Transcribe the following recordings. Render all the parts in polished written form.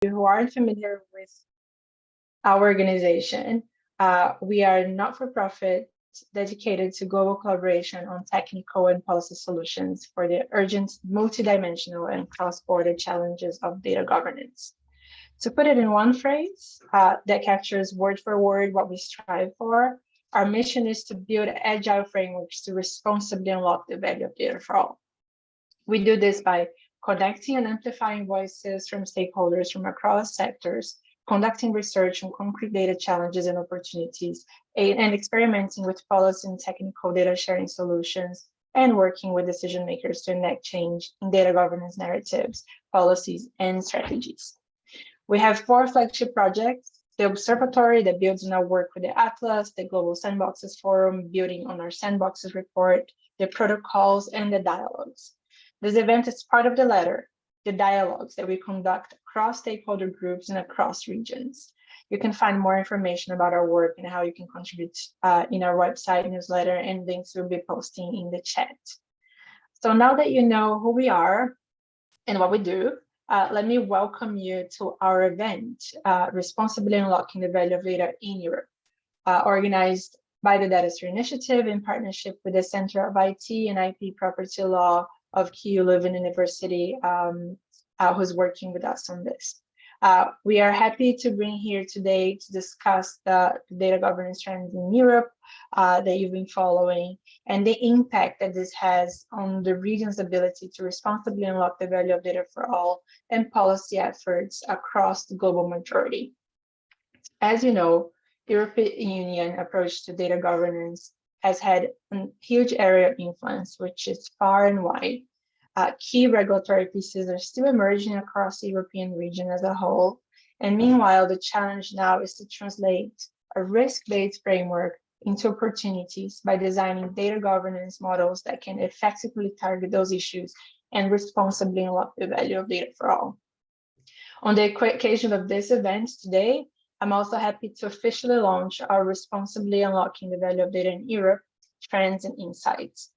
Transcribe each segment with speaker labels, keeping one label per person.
Speaker 1: who aren't familiar with our organization, we are not-for-profit dedicated to global collaboration on technical and policy solutions for the urgent, multidimensional, and cross-border challenges of data governance. To put it in one phrase that captures word for word what we strive for, our mission is to build agile frameworks to responsibly unlock the value of data for all. We do this by connecting and amplifying voices from stakeholders from across sectors, conducting research on concrete data challenges and opportunities, and experimenting with policy and technical data sharing solutions, and working with decision makers to enact change in data governance narratives, policies, and strategies. We have 4 flagship projects: the Observatory that builds on our work with the Atlas, the Global Sandboxes Forum building on our Sandboxes report, the protocols, and the dialogues. This event is part of the latter, the dialogues that we conduct across stakeholder groups and across regions. You can find more information about our work and how you can contribute in our website newsletter, and links we'll be posting in the chat. So now that you know who we are and what we do, let me welcome you to our event, Responsibly Unlocking the Value of Data in Europe, organized by the Datasphere Initiative in partnership with the Center of IT and IP Property Law of KU Leuven University, who's working with us on this. We are happy to bring here today to discuss the data governance trends in Europe that you've been following, and the impact that this has on the region's ability to responsibly unlock the value of data for all and policy efforts across the global majority. As you know, the European Union approach to data governance has had a huge area of influence, which is far and wide. Key regulatory pieces are still emerging across the European region as a whole. And meanwhile, the challenge now is to translate a risk-based framework into opportunities by designing data governance models that can effectively target those issues and responsibly unlock the value of data for all. On the occasion of this event today, I'm also happy to officially launch our Responsibly Unlocking the Value of Data in Europe Trends and Insights,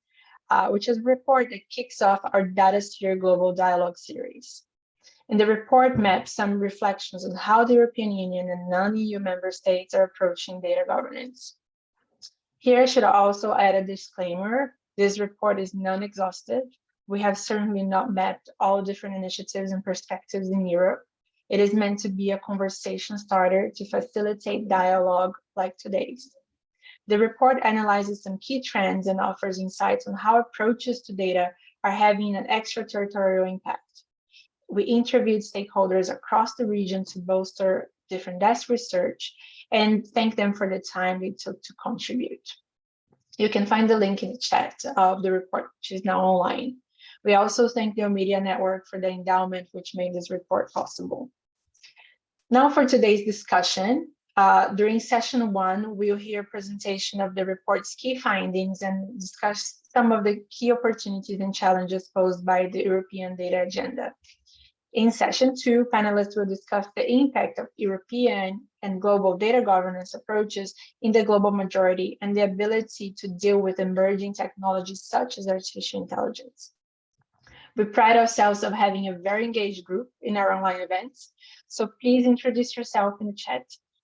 Speaker 1: which is a report that kicks off our Datasphere Global Dialogue series. And the report maps some reflections on how the European Union and non-EU member states are approaching data governance. Here I should also add a disclaimer. This report is non-exhaustive. We have certainly not mapped all different initiatives and perspectives in Europe. It is meant to be a conversation starter to facilitate dialogue like today's. The report analyzes some key trends and offers insights on how approaches to data are having an extraterritorial impact. We interviewed stakeholders across the region to bolster different desk research and thank them for the time they took to contribute. You can find the link in the chat of the report, which is now online. We also thank the Media Network for the endowment which made this report possible. Now for today's discussion. During session 1, we'll hear a presentation of the report's key findings and discuss some of the key opportunities and challenges posed by the European data agenda. In session 2, panelists will discuss the impact of European and global data governance approaches in the global majority and the ability to deal with emerging technologies such as artificial intelligence. We pride ourselves of having a very engaged group in our online events, so please introduce yourself in the chat,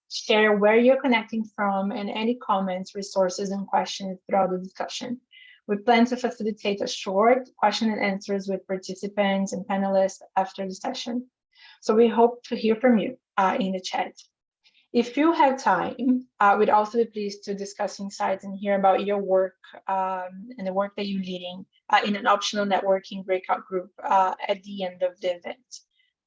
Speaker 1: share where you're connecting from, and any comments, resources, and questions throughout the discussion. We plan to facilitate a short question and answers with participants and panelists after the session. So we hope to hear from you in the chat. If you have time, we'd also be pleased to discuss insights and hear about your work and the work that you're leading in an optional networking breakout group at the end of the event.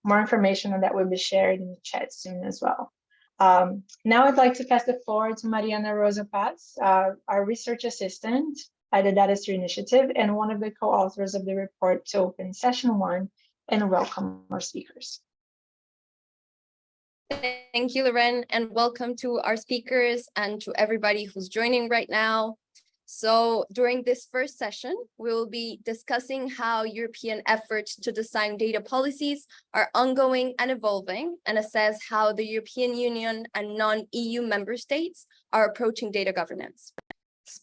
Speaker 1: More information on that will be shared in the chat soon as well. Now I'd like to pass the floor to Mariana Rosa Paz, our research assistant at the Datasphere Initiative and one of the co-authors of the report, to open session 1 and welcome our speakers.
Speaker 2: Thank you, Leuven, and welcome to our speakers and to everybody who's joining right now. So during this first session, we'll be discussing how European efforts to design data policies are ongoing and evolving, and assess how the European Union and non-EU member states are approaching data governance.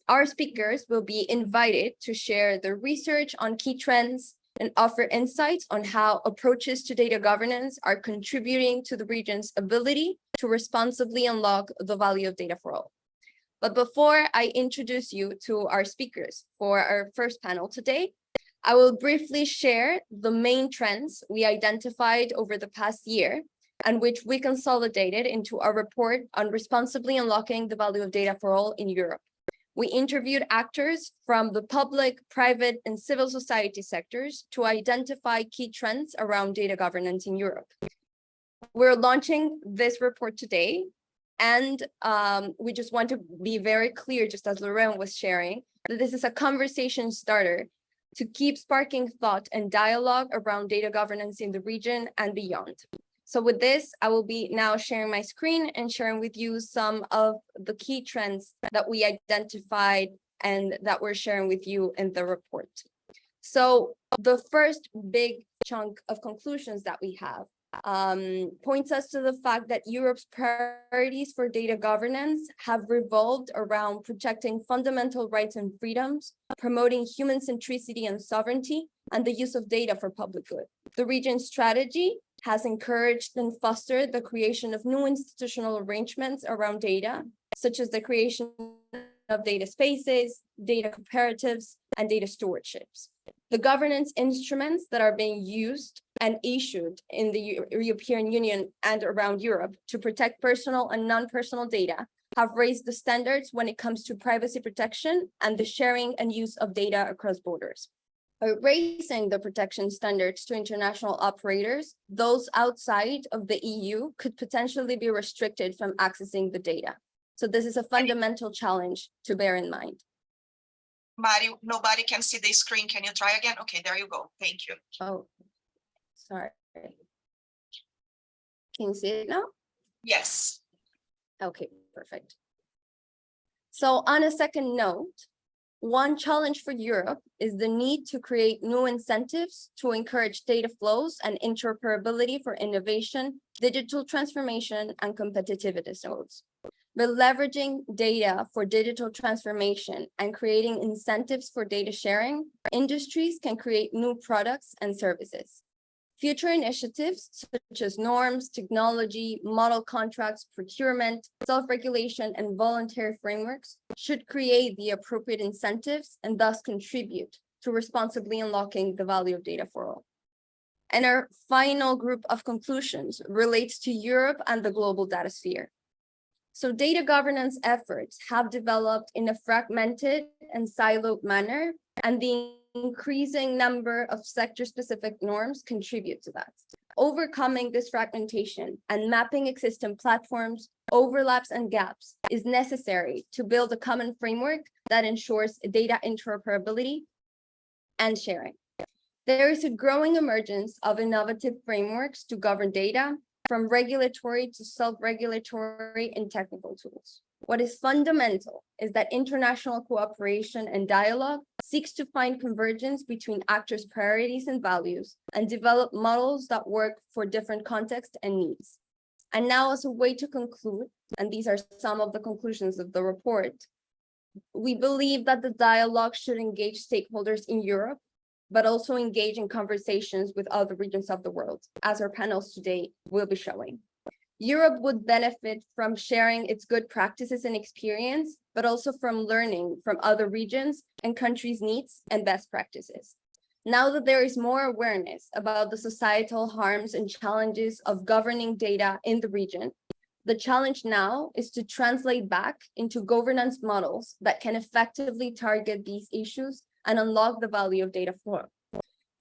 Speaker 2: Our speakers will be invited to share their research on key trends, and offer insights on how approaches to data governance are contributing to the region's ability to responsibly unlock the value of data for all. But before I introduce you to our speakers for our first panel today, I will briefly share the main trends we identified over the past year and which we consolidated into our report on responsibly unlocking the value of data for all in Europe. We interviewed actors from the public, private, and civil society sectors to identify key trends around data governance in Europe. We're launching this report today, and we just want to be very clear, just as Lorraine was sharing, that this is a conversation starter to keep sparking thought and dialogue around data governance in the region and beyond. So with this, I will be now sharing my screen and sharing with you some of the key trends that we identified and that we're sharing with you in the report. So the first big chunk of conclusions that we have points us to the fact that Europe's priorities for data governance have revolved around protecting fundamental rights and freedoms, promoting human centricity and sovereignty, and the use of data for public good. The region's strategy has encouraged and fostered the creation of new institutional arrangements around data, such as the creation of data spaces, data cooperatives, and data stewardships. The governance instruments that are being used and issued in the European Union and around Europe to protect personal and non-personal data have raised the standards when it comes to privacy protection and the sharing and use of data across borders. By raising the protection standards to international operators, those outside of the EU could potentially be restricted from accessing the data. So this is a fundamental challenge to bear in mind.
Speaker 3: Mari, nobody can see the screen. Can you try again? Okay, there you go. Thank you.
Speaker 2: Oh, sorry. Can you see it now?
Speaker 3: Yes.
Speaker 2: Okay, perfect. So on a second note, one challenge for Europe is the need to create new incentives to encourage data flows and interoperability for innovation, digital transformation, and competitiveness nodes. By leveraging data for digital transformation and creating incentives for data sharing, industries can create new products and services. Future initiatives such as norms, technology, model contracts, procurement, self-regulation, and voluntary frameworks should create the appropriate incentives and thus contribute to responsibly unlocking the value of data for all. And our final group of conclusions relates to Europe and the global data sphere. So data governance efforts have developed in a fragmented and siloed manner, and the increasing number of sector-specific norms contribute to that. Overcoming this fragmentation and mapping existing platforms, overlaps, and gaps is necessary to build a common framework that ensures data interoperability and sharing. There is a growing emergence of innovative frameworks to govern data, from regulatory to self-regulatory and technical tools. What is fundamental is that international cooperation and dialogue seeks to find convergence between actors' priorities and values and develop models that work for different contexts and needs. And now, as a way to conclude, and these are some of the conclusions of the report, we believe that the dialogue should engage stakeholders in Europe, but also engage in conversations with other regions of the world, as our panels today will be showing. Europe would benefit from sharing its good practices and experience, but also from learning from other regions and countries' needs and best practices. Now that there is more awareness about the societal harms and challenges of governing data in the region, the challenge now is to translate back into governance models that can effectively target these issues and unlock the value of data flow.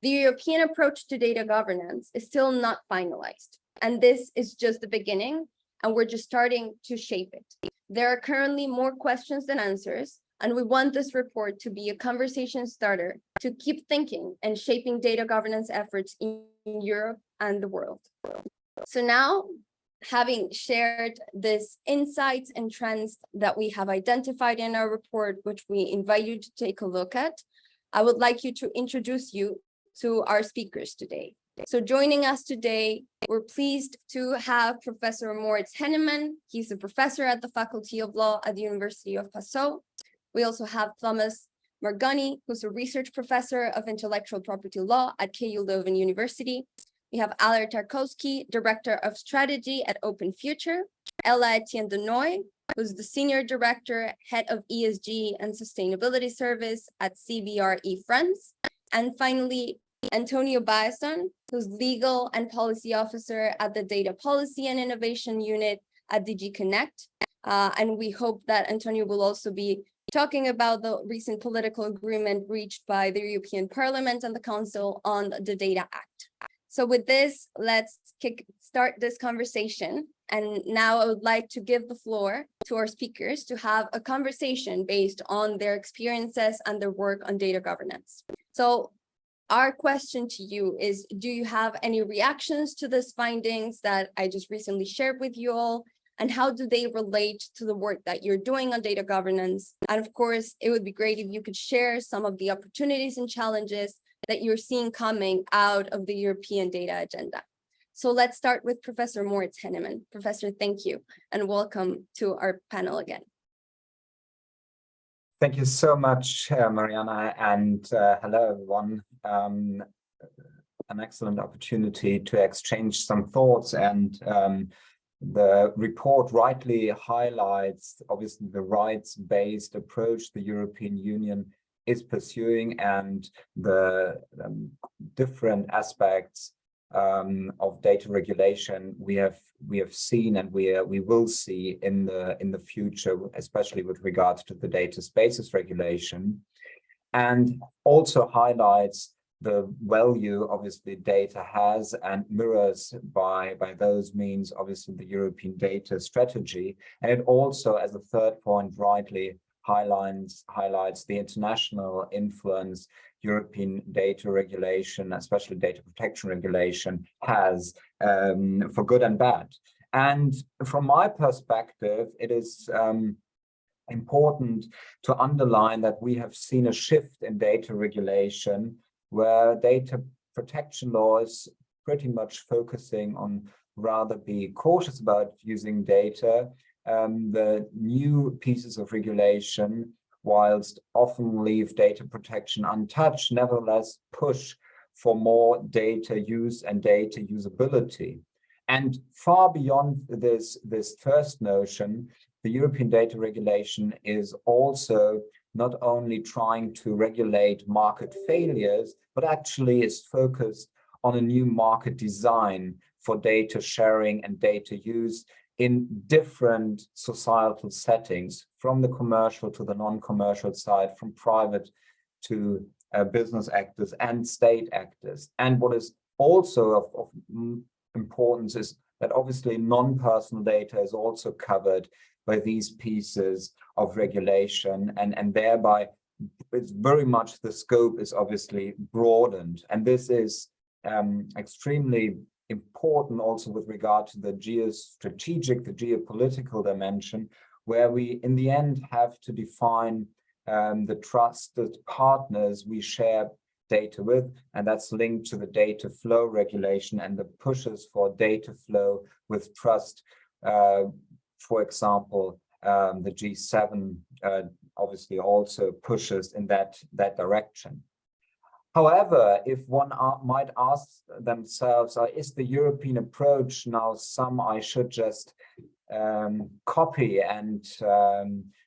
Speaker 2: The European approach to data governance is still not finalized, and this is just the beginning, and we're just starting to shape it. There are currently more questions than answers, and we want this report to be a conversation starter to keep thinking and shaping data governance efforts in Europe and the world. So now, having shared these insights and trends that we have identified in our report, which we invite you to take a look at, I would like you to introduce you to our speakers today. So joining us today, we're pleased to have Professor Moritz Hennemann. He's a professor at the Faculty of Law at the University of Passau. We also have Thomas Margani, who's a research professor of intellectual property law at KU Leuven University. We have Aller Tarkowski, Director of Strategy at Open Future, Ella Etienne Denoy, who's the Senior Director, Head of ESG and Sustainability Service at CVRE Friends. And finally, Antonio Baeson, who's Legal and Policy Officer at the Data Policy and Innovation Unit at DG Connect. And we hope that Antonio will also be talking about the recent political agreement reached by the European Parliament and the Council on the Data Act. So with this, let's start this conversation. And now I would like to give the floor to our speakers to have a conversation based on their experiences and their work on data governance. So our question to you is, do you have any reactions to these findings that I just recently shared with you all? And how do they relate to the work that you're doing on data governance? And of course, it would be great if you could share some of the opportunities and challenges that you're seeing coming out of the European data agenda. So let's start with Professor Moritz Hennemann. Professor, thank you, and welcome to our panel again.
Speaker 4: Thank you so much, Mariana, and hello, everyone. An excellent opportunity to exchange some thoughts, and the report rightly highlights, obviously, the rights-based approach the European Union is pursuing and the different aspects of data regulation we have seen and we will see in the future, especially with regards to the data spaces regulation, and also highlights the value obviously data has and mirrors by those means obviously the European data strategy. And it also, as a third point, rightly highlights the international influence European data regulation, especially data protection regulation, has for good and bad. And from my perspective, it is important to underline that we have seen a shift in data regulation where data protection law is pretty much focusing on rather be cautious about using data. The new pieces of regulation, whilst often leave data protection untouched, nevertheless push for more data use and data usability. And far beyond this first notion, the European data regulation is also not only trying to regulate market failures, but actually is focused on a new market design for data sharing and data use in different societal settings, from the commercial to the non-commercial side, from private to business actors and state actors. And what is also of importance is that obviously non-personal data is also covered by these pieces of regulation, and thereby it's very much the scope is obviously broadened. And this is extremely important also with regard to the geostrategic, the geopolitical dimension, where we in the end have to define the trusted partners we share data with, and that's linked to the data flow regulation and the pushes for data flow with trust. For example, the G7 obviously also pushes in that direction. However, if one might ask themselves, is the European approach now some I should just copy and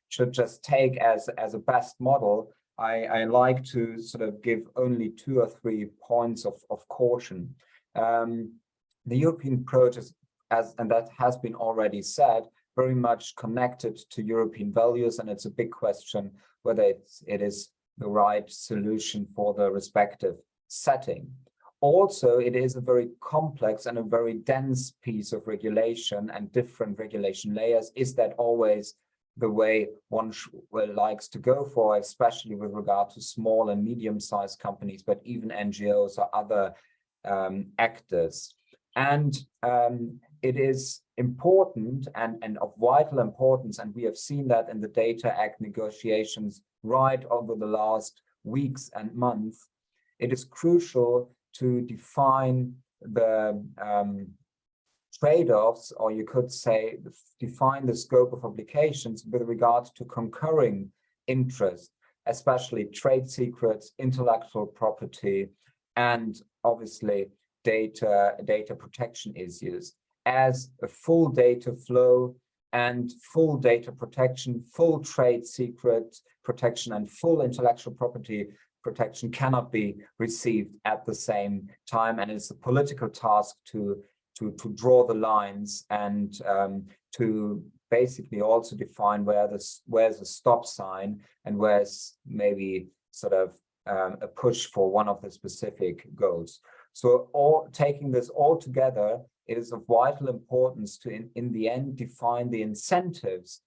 Speaker 4: should just take as a best model, I like to sort of give only 2 or 3 points of caution. The European approach is, and that has been already said, very much connected to European values, and it's a big question whether it is the right solution for the respective setting. Also, it is a very complex and a very dense piece of regulation and different regulation layers. Is that always the way one likes to go for, especially with regard to small and medium-sized companies, but even NGOs or other actors? And it is important and of vital importance, and we have seen that in the Data Act negotiations right over the last weeks and months. It is crucial to define the trade-offs, or you could say define the scope of obligations with regard to concurring interests, especially trade secrets, intellectual property, and obviously data protection issues as a full data flow and full data protection, full trade secret protection, and full intellectual property protection cannot be received at the same time. And it's a political task to draw the lines and to basically also define where's the stop sign and where's maybe sort of a push for one of the specific goals. So taking this all together, it is of vital importance to, in the end, define the incentives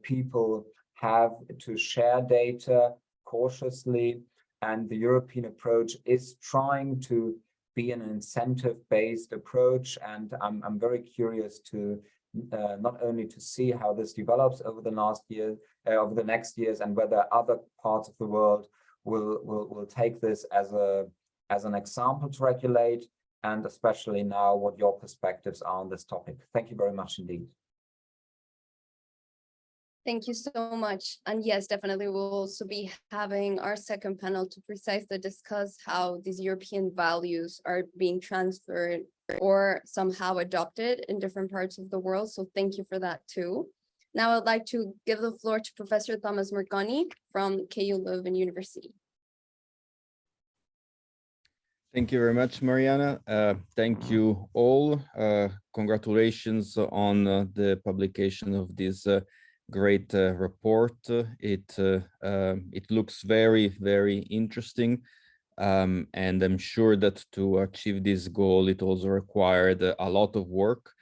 Speaker 4: people have to share data cautiously. And the European approach is trying to be an incentive-based approach. And I'm very curious to not only to see how this develops over the next years, and whether other parts of the world will take this as an example to regulate, and especially now what your perspectives are on this topic. Thank you very much indeed.
Speaker 2: Thank you so much. And yes, definitely we'll also be having our second panel to precisely discuss how these European values are being transferred or somehow adopted in different parts of the world. So thank you for that too. Now I'd like to give the floor to Professor Thomas Morgoni from KU Leuven University.
Speaker 5: Thank you very much, Mariana. Thank you all. Congratulations on the publication of this great report. It looks very, very interesting. And I'm sure that to achieve this goal, it also required a lot of work.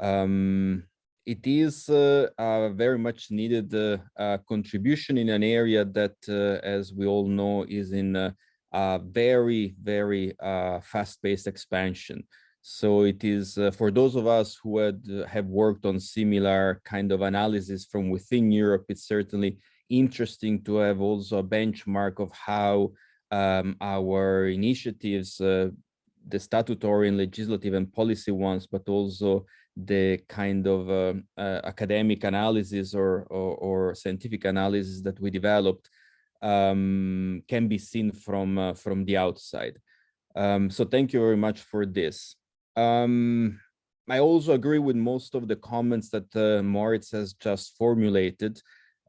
Speaker 5: It is a very much needed contribution in an area that, as we all know, is in very, very fast-paced expansion. So it is for those of us who have worked on similar kind of analysis from within Europe, it's certainly interesting to have also a benchmark of how our initiatives, the statutory and legislative and policy ones, but also the kind of academic analysis or scientific analysis that we developed can be seen from the outside. So thank you very much for this. I also agree with most of the comments that Moritz has just formulated.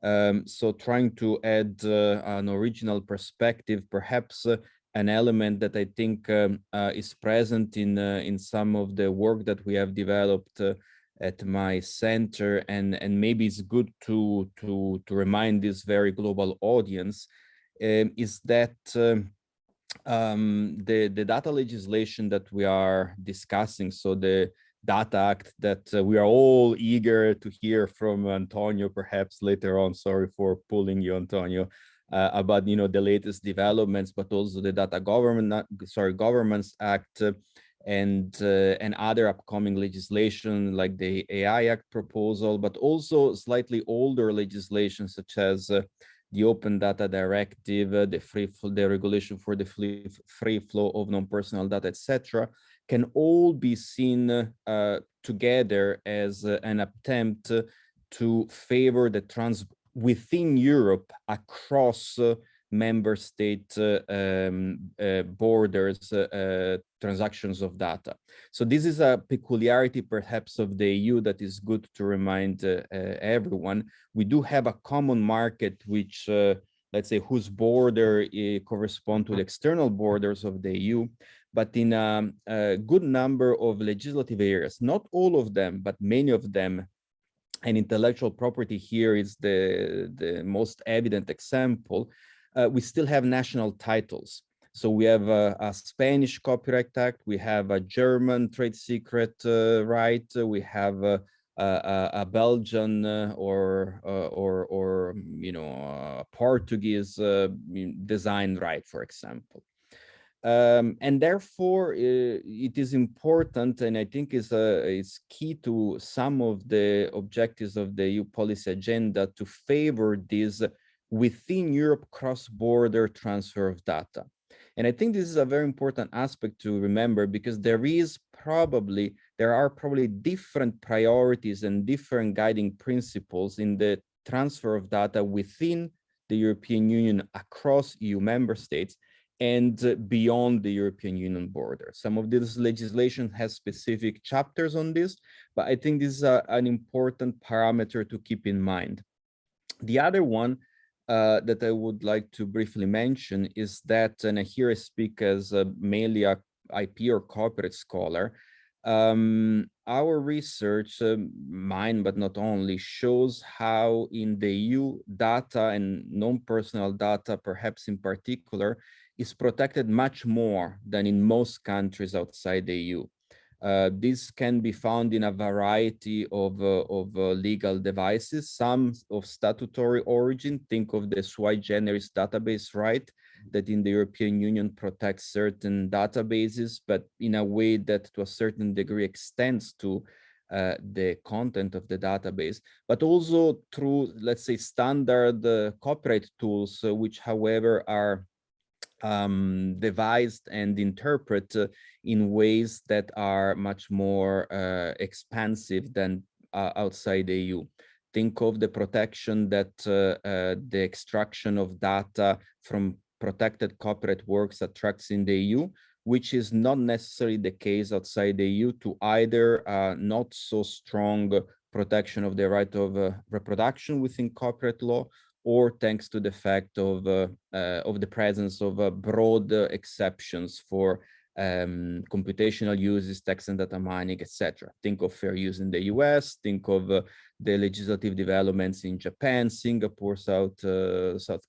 Speaker 5: So trying to add an original perspective, perhaps an element that I think is present in some of the work that we have developed at my center, and maybe it's good to remind this very global audience, is that the data legislation that we are discussing, so the Data Act that we are all eager to hear from Antonio, perhaps later on. Sorry for pulling you, Antonio, about the latest developments, but also the Governments Act and other upcoming legislation like the AI Act proposal, but also slightly older legislation such as the Open Data Directive, the regulation for the free flow of non-personal data, etc., can all be seen together as an attempt to favor the within Europe across member state borders transactions of data. So this is a peculiarity perhaps of the EU that is good to remind everyone. We do have a common market which let's say whose border correspond to the external borders of the EU, but in a good number of legislative areas, not all of them, but many of them, and intellectual property here is the most evident example, we still have national titles. So we have a Spanish Copyright Act, we have a German trade secret right, we have a Belgian or Portuguese design right, for example. And therefore, it is important, and I think is key to some of the objectives of the EU policy agenda to favor this within Europe cross-border transfer of data. And I think this is a very important aspect to remember, because there are probably different priorities and different guiding principles in the transfer of data within the European Union across EU member states and beyond the European Union border. Some of this legislation has specific chapters on this, but I think this is an important parameter to keep in mind. The other one that I would like to briefly mention is that, and here I speak as mainly a IP or corporate scholar, our research, mine but not only, shows how in the EU data and non-personal data, perhaps in particular, is protected much more than in most countries outside the EU. This can be found in a variety of legal devices, some of statutory origin. Think of the sui generis database right that in the European Union protects certain databases, but in a way that to a certain degree extends to the content of the database, but also through, let's say, standard copyright tools, which, however, are devised and interpreted in ways that are much more expansive than outside the EU. Think of the protection that the extraction of data from protected copyright works attracts in the EU, which is not necessarily the case outside the EU, to either not so strong protection of the right of reproduction within copyright law, or thanks to the fact of the presence of broad exceptions for computational uses, text and data mining, etc. Think of fair use in the US, think of the legislative developments in Japan, Singapore, South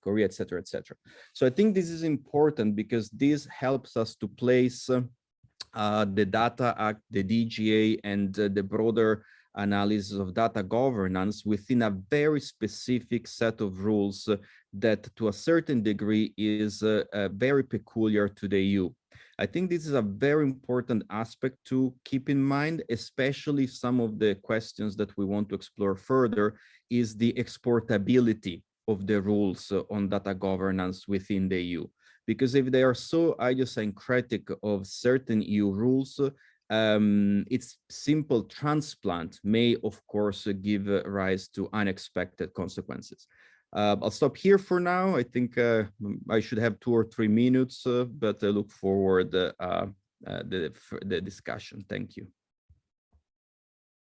Speaker 5: Korea, etc., etc. So I think this is important because this helps us to place the Data Act, the DGA, and the broader analysis of data governance within a very specific set of rules that to a certain degree is very peculiar to the EU. I think this is a very important aspect to keep in mind, especially some of the questions that we want to explore further is the exportability of the rules on data governance within the EU. Because if they are so idiosyncratic of certain EU rules, its simple transplant may, of course, give rise to unexpected consequences. I'll stop here for now. I think I should have 2 or 3 minutes, but I look forward the discussion. Thank you.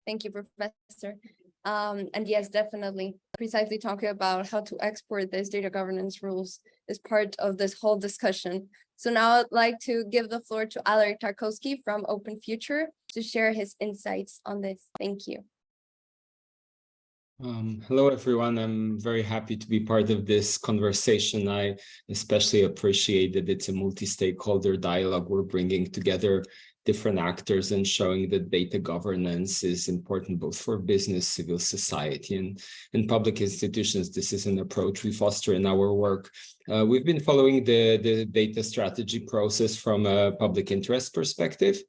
Speaker 2: Thank you, Professor. And yes, definitely, precisely talking about how to export these data governance rules is part of this whole discussion. So now I'd like to give the floor to Alaric Tarkowski from Open Future to share his insights on this. Thank you.
Speaker 6: Hello, everyone. I'm very happy to be part of this conversation. I especially appreciate that it's a multi-stakeholder dialogue. We're bringing together different actors and showing that data governance is important both for business, civil society, and public institutions. This is an approach we foster in our work. We've been following the data strategy process from a public interest perspective.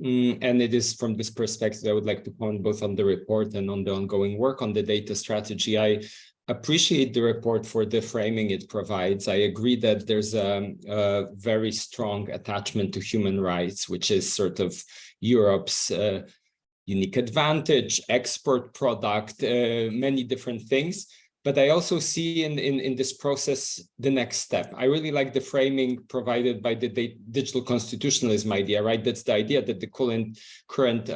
Speaker 6: And it is from this perspective I would like to comment both on the report and on the ongoing work on the data strategy. I appreciate the report for the framing it provides. I agree that there's a very strong attachment to human rights, which is sort of Europe's unique advantage, export product, many different things. But I also see in this process the next step. I really like the framing provided by the digital constitutionalism idea, right? That's the idea that the current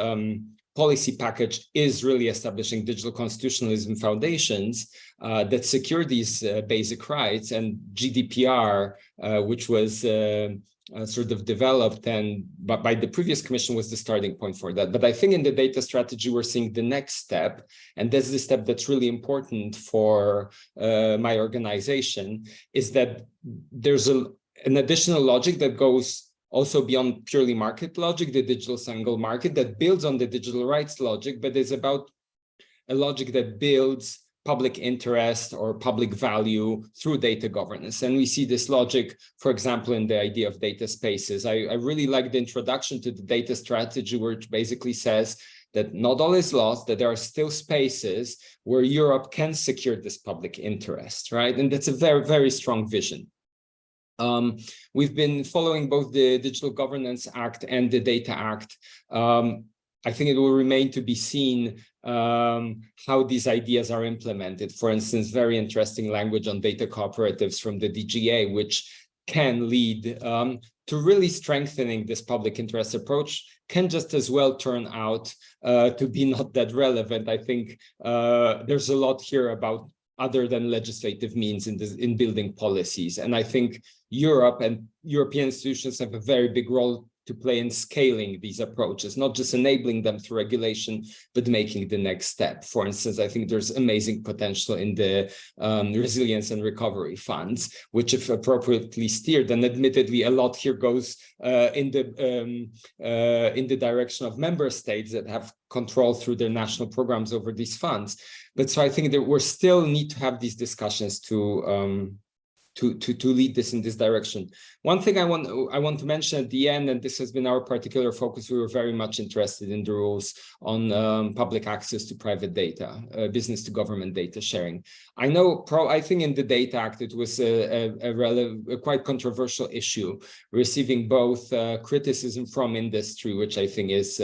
Speaker 6: policy package is really establishing digital constitutionalism foundations that secure these basic rights, and GDPR, which was sort of developed and by the previous commission was the starting point for that. But I think in the data strategy, we're seeing the next step, and that's the step that's really important for my organization, is that there's an additional logic that goes also beyond purely market logic, the digital single market, that builds on the digital rights logic, but is about a logic that builds public interest or public value through data governance. And we see this logic, for example, in the idea of data spaces. I really like the introduction to the data strategy, which basically says that not all is lost, that there are still spaces where Europe can secure this public interest, right? And that's a very, very strong vision. We've been following both the Digital Governance Act and the Data Act I think it will remain to be seen how these ideas are implemented. For instance, very interesting language on data cooperatives from the DGA, which can lead to really strengthening this public interest approach, can just as well turn out to be not that relevant. I think there's a lot here about other than legislative means in building policies. And I think Europe and European institutions have a very big role to play in scaling these approaches, not just enabling them through regulation, but making the next step. For instance, I think there's amazing potential in the resilience and recovery funds, which if appropriately steered, and admittedly a lot here goes in the direction of member states that have control through their national programs over these funds. But so I think that we still need to have these discussions to lead this in this direction. One thing I want to mention at the end, and this has been our particular focus, we were very much interested in the rules on public access to private data, business to government data sharing. I think in the Data Act, it was a quite controversial issue, receiving both criticism from industry, which I think is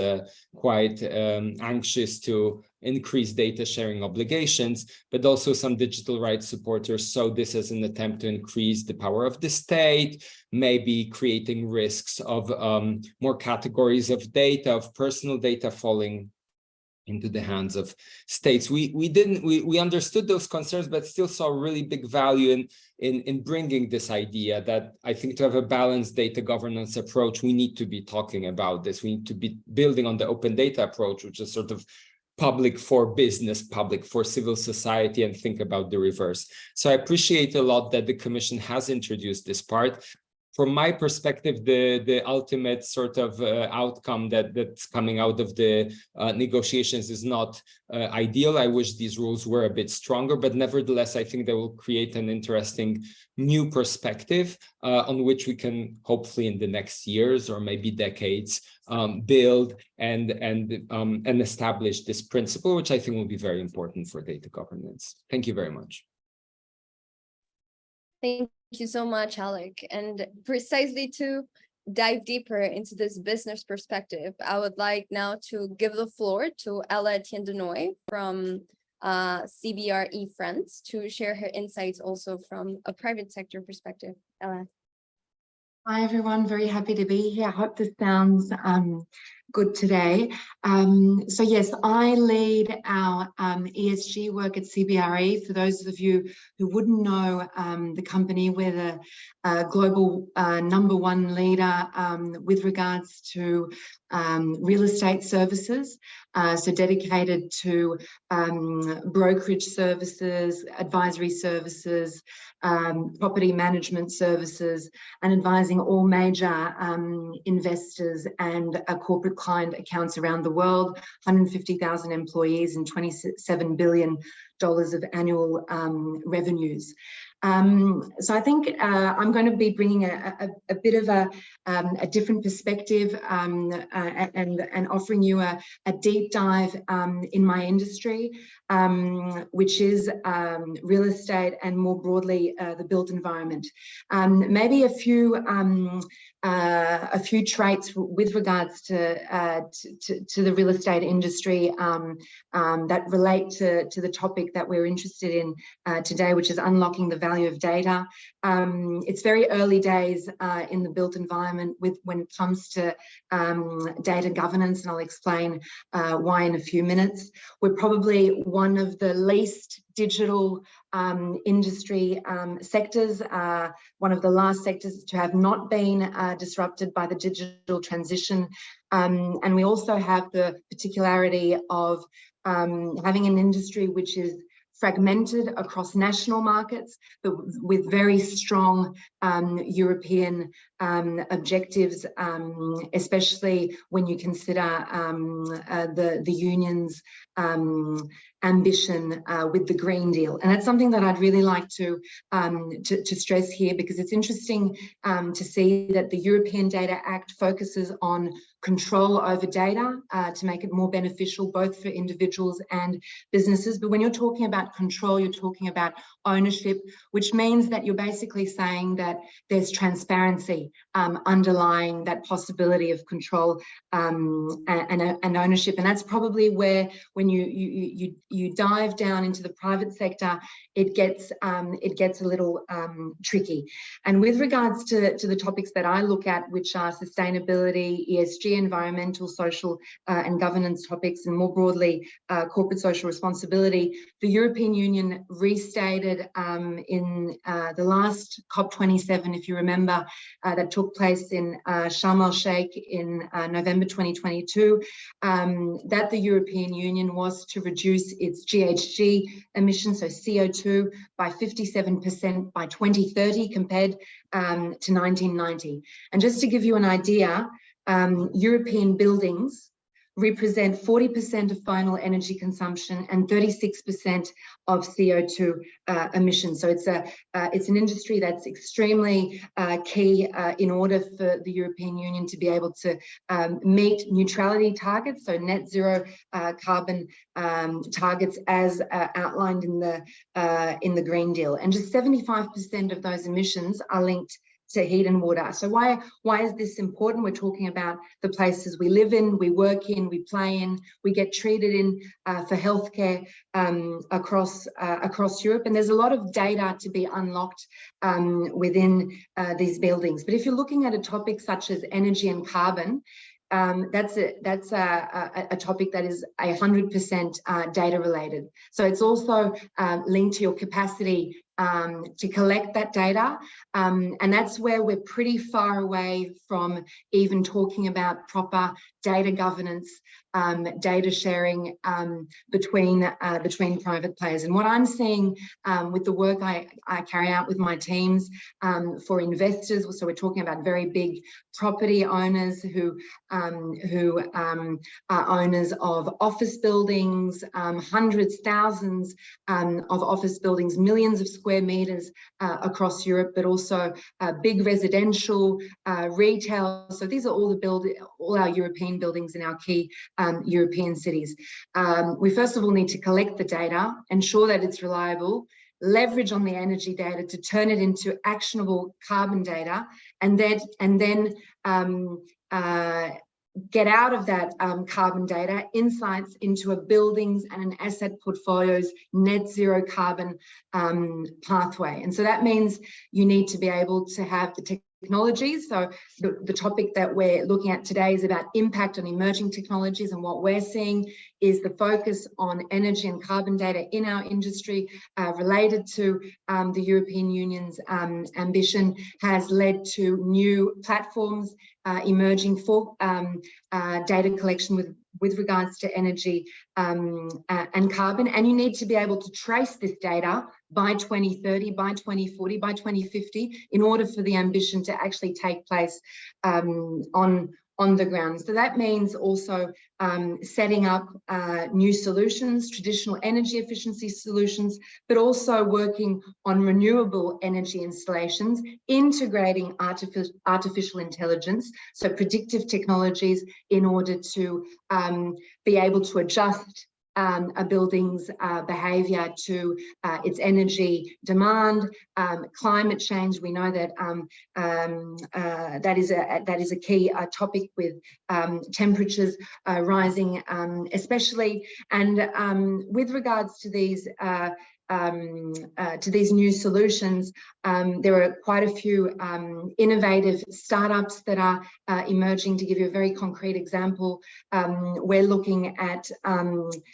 Speaker 6: quite anxious to increase data sharing obligations, but also some digital rights supporters saw this as an attempt to increase the power of the state, maybe creating risks of more categories of data, of personal data falling into the hands of states. We understood those concerns, but still saw really big value in bringing this idea that I think to have a balanced data governance approach, we need to be talking about this. We need to be building on the open data approach, which is sort of public for business, public for civil society, and think about the reverse. So I appreciate a lot that the Commission has introduced this part. From my perspective, the ultimate sort of outcome that's coming out of the negotiations is not ideal. I wish these rules were a bit stronger, but nevertheless, I think they will create an interesting new perspective on which we can hopefully in the next years or maybe decades build and establish this principle, which I think will be very important for data governance. Thank you very much.
Speaker 2: Thank you so much, Alec. And precisely to dive deeper into this business perspective, I would like now to give the floor to Ella Tiendenoy from CBRE Friends to share her insights also from a private sector perspective. Ella.
Speaker 7: Hi, everyone. Very happy to be here. I hope this sounds good today. So yes, I lead our ESG work at CBRE. For those of you who wouldn't know the company, we're the global #1 leader with regards to real estate services, so dedicated to brokerage services, advisory services, property management services, and advising all major investors and corporate client accounts around the world, 150,000 employees and $27 billion of annual revenues. So I think I'm going to be bringing a bit of a different perspective and offering you a deep dive in my industry, which is real estate and more broadly the built environment. Maybe a few traits with regards to the real estate industry that relate to the topic that we're interested in today, which is unlocking the value of data. It's very early days in the built environment when it comes to data governance, and I'll explain why in a few minutes. We're probably one of the least digital industry sectors, one of the last sectors to have not been disrupted by the digital transition. And we also have the particularity of having an industry which is fragmented across national markets, but with very strong European objectives, especially when you consider the union's ambition with the Green Deal. And that's something that I'd really like to stress here, because it's interesting to see that the European Data Act focuses on control over data to make it more beneficial both for individuals and businesses. But when you're talking about control, you're talking about ownership, which means that you're basically saying that there's transparency underlying that possibility of control and ownership. And that's probably where, when you dive down into the private sector, it gets a little tricky. And with regards to the topics that I look at, which are sustainability, ESG, environmental, social and governance topics, and more broadly corporate social responsibility, the European Union restated in the last COP27, if you remember, that took place in Sharm el-Sheikh in November 2022, that the European Union was to reduce its GHG emissions, so CO2, by 57% by 2030 compared to 1990. And just to give you an idea, European buildings represent 40% of final energy consumption and 36% of CO2 emissions. So it's an industry that's extremely key in order for the European Union to be able to meet neutrality targets, so net zero carbon targets as outlined in the Green Deal. And just 75% of those emissions are linked to heat and water. So why is this important? We're talking about the places we live in, we work in, we play in, we get treated in for healthcare across Europe. And there's a lot of data to be unlocked within these buildings. But if you're looking at a topic such as energy and carbon, that's a topic that is 100% data related. So it's also linked to your capacity to collect that data. And that's where we're pretty far away from even talking about proper data governance, data sharing between private players. And what I'm seeing with the work I carry out with my teams for investors, so we're talking about very big property owners who are owners of office buildings, hundreds, thousands of office buildings, millions of square meters across Europe, but also big residential, retail. So these are all our European buildings in our key European cities. We first of all need to collect the data, ensure that it's reliable, leverage on the energy data to turn it into actionable carbon data, and then get out of that carbon data insights into a buildings and an asset portfolio's net zero carbon pathway. And so that means you need to be able to have the technologies. So the topic that we're looking at today is about impact on emerging technologies, and what we're seeing is the focus on energy and carbon data in our industry related to the European Union's ambition has led to new platforms emerging for data collection with regards to energy and carbon. And you need to be able to trace this data by 2030, by 2040, by 2050, in order for the ambition to actually take place on the ground. So that means also setting up new solutions, traditional energy efficiency solutions, but also working on renewable energy installations, integrating artificial intelligence, so predictive technologies, in order to be able to adjust a building's behaviour to its energy demand, climate change. We know that that is a key topic, with temperatures rising, especially. And with regards to these new solutions, there are quite a few innovative startups that are emerging. To give you a very concrete example, we're looking at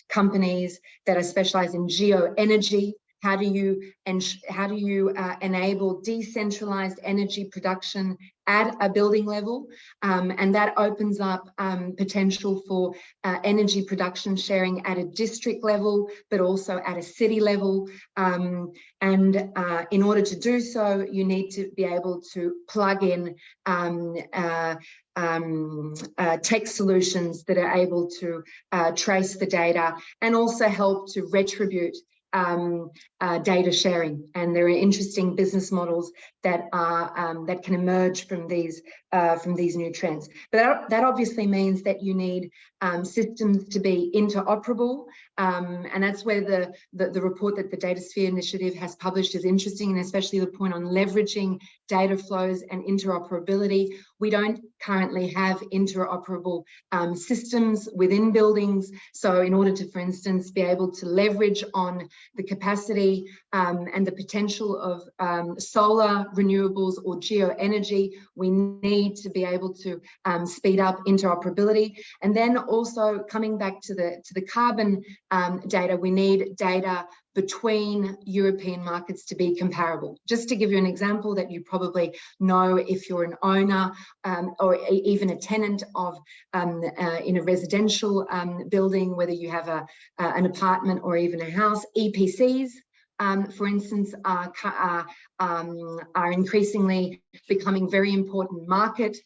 Speaker 7: companies that are specialised in geoenergy, how do you enable decentralized energy production at a building level, and that opens up potential for energy production sharing at a district level, but also at a city level. And in order to do so, you need to be able to plug in tech solutions that are able to trace the data and also help to retribute data sharing. And there are interesting business models that are that can emerge from these new trends. But that obviously means that you need systems to be interoperable, and that's where the report that the Datasphere Initiative has published is interesting, and especially the point on leveraging data flows and interoperability. We don't currently have interoperable systems within buildings. So in order to, for instance, be able to leverage on the capacity and the potential of solar, renewables, or geoenergy, we need to be able to speed up interoperability. And then also coming back to the carbon data, we need data between European markets to be comparable. Just to give you an example that you probably know, if you're an owner or even a tenant of in a residential building, whether you have an apartment or even a house, EPCs, for instance, are increasingly becoming very important market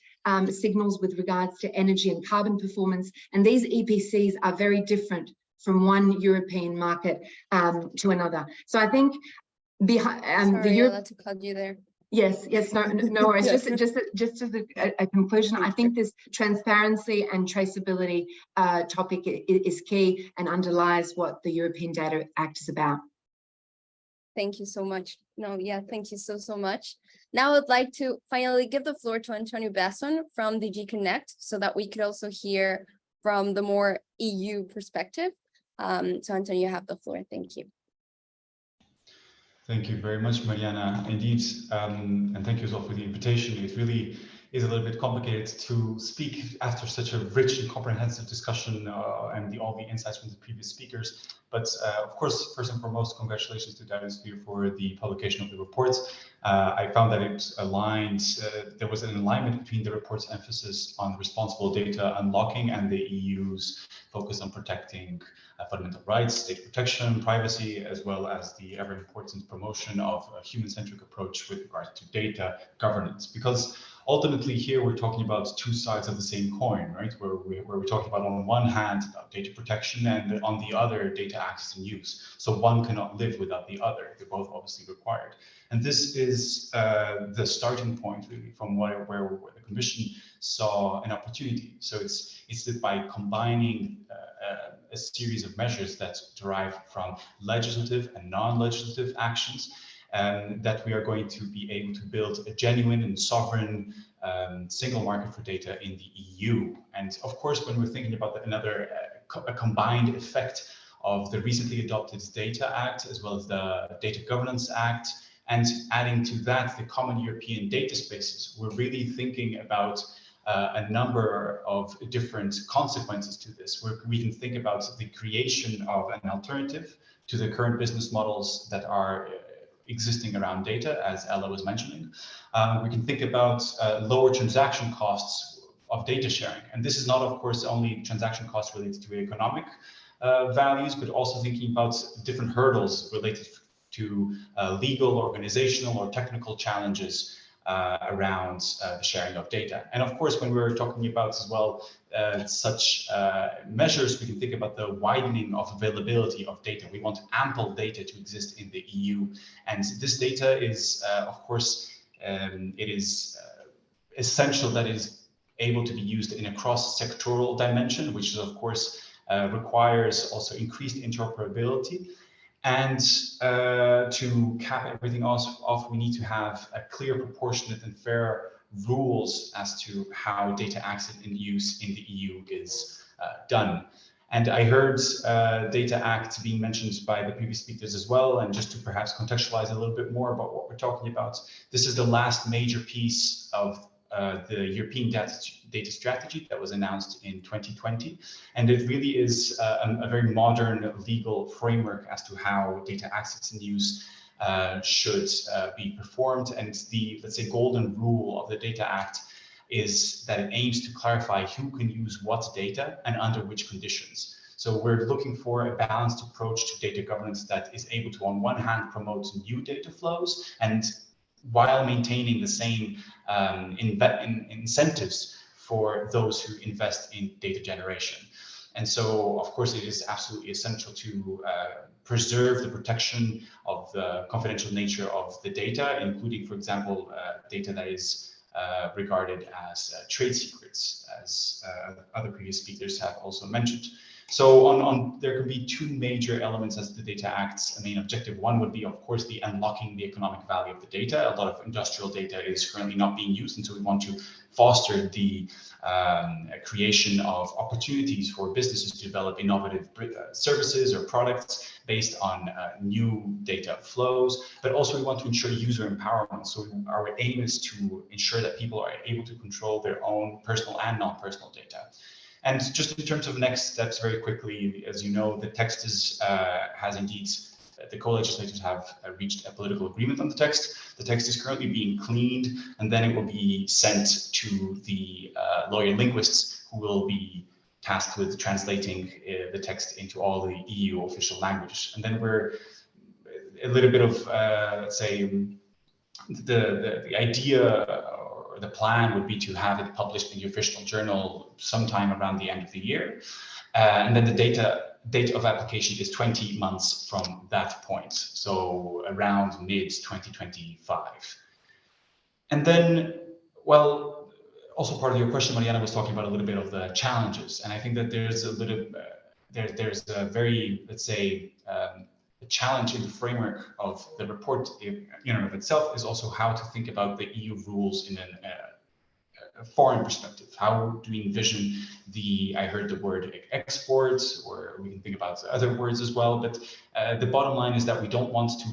Speaker 7: signals with regards to energy and carbon performance. And these EPCs are very different from one European market to another. So I think behind
Speaker 2: Sorry, I'll have to cut you there.
Speaker 7: Yes, no worries.
Speaker 2: Yes.
Speaker 7: Just as a conclusion, I think this transparency and traceability topic is key and underlies what the European Data Act is about.
Speaker 2: Thank you so much. No, yeah, thank you so much. Now I'd like to finally give the floor to Antonio Besson from DG Connect, so that we could also hear from the more EU perspective. So Antonio, you have the floor. Thank you.
Speaker 8: Thank you very much, Mariana. Indeed, and thank you as well for the invitation. It really is a little bit complicated to speak after such a rich and comprehensive discussion and all the insights from the previous speakers. But of course, first and foremost, congratulations to Datasphere for the publication of the reports. I found that it aligned, there was an alignment between the report's emphasis on responsible data unlocking and the EU's focus on protecting fundamental rights, data protection, privacy, as well as the ever important promotion of a human-centric approach with regard to data governance. Because ultimately here we're talking about two sides of the same coin, right? Where we're talking about, on one hand, about data protection, and on the other, data access and use. So one cannot live without the other. They're both obviously required. And this is the starting point really from where the Commission saw an opportunity. So it's that by combining a series of measures that derive from legislative and non-legislative actions, that we are going to be able to build a genuine and sovereign single market for data in the EU. And of course, when we're thinking about a combined effect of the recently adopted Data Act, as well as the Data Governance Act, and adding to that the common European data spaces, we're really thinking about a number of different consequences to this. We can think about the creation of an alternative to the current business models that are existing around data, as Ella was mentioning. We can think about lower transaction costs of data sharing. And this is not, of course, only transaction costs related to economic values, but also thinking about different hurdles related to legal, organizational, or technical challenges around the sharing of data. And of course, when we're talking about as well such measures, we can think about the widening of availability of data. We want ample data to exist in the EU. And this data is, of course, it is essential that it is able to be used in a cross-sectoral dimension, which is, of course, requires also increased interoperability. And to cap everything off, we need to have a clear, proportionate, and fair rules as to how data access and use in the EU is done. And I heard Data Act being mentioned by the previous speakers as well. And just to perhaps contextualize a little bit more about what we're talking about, this is the last major piece of the European data strategy that was announced in 2020. And it really is a very modern legal framework as to how data access and use should be performed. And the, let's say, golden rule of the Data Act is that it aims to clarify who can use what data and under which conditions. So we're looking for a balanced approach to data governance that is able to, on one hand, promote new data flows, and while maintaining the same incentives for those who invest in data generation. And so, of course, it is absolutely essential to preserve the protection of the confidential nature of the data, including, for example, data that is regarded as trade secrets, as other previous speakers have also mentioned. So there can be two major elements as the Data Act's main objective. One would be, of course, the unlocking the economic value of the data. A lot of industrial data is currently not being used, and so we want to foster the creation of opportunities for businesses to develop innovative services or products based on new data flows. But also we want to ensure user empowerment. So our aim is to ensure that people are able to control their own personal and non-personal data. And just in terms of next steps, very quickly, as you know, the text has indeed, the co-legislators have reached a political agreement on the text. The text is currently being cleaned, and then it will be sent to the lawyer linguists, who will be tasked with translating the text into all the EU official language. And then we're a little bit of, let's say, the idea, the plan would be to have it published in the official journal sometime around the end of the year. And then the date of application is 20 months from that point. So around mid 2025. And then, well, also part of your question, Mariana was talking about a little bit of the challenges. And I think that there's a little, there's a very, let's say, the challenge in the framework of the report in and of itself is also how to think about the EU rules in a foreign perspective. How do we envision I heard the word exports, or we can think about other words as well, but the bottom line is that we don't want to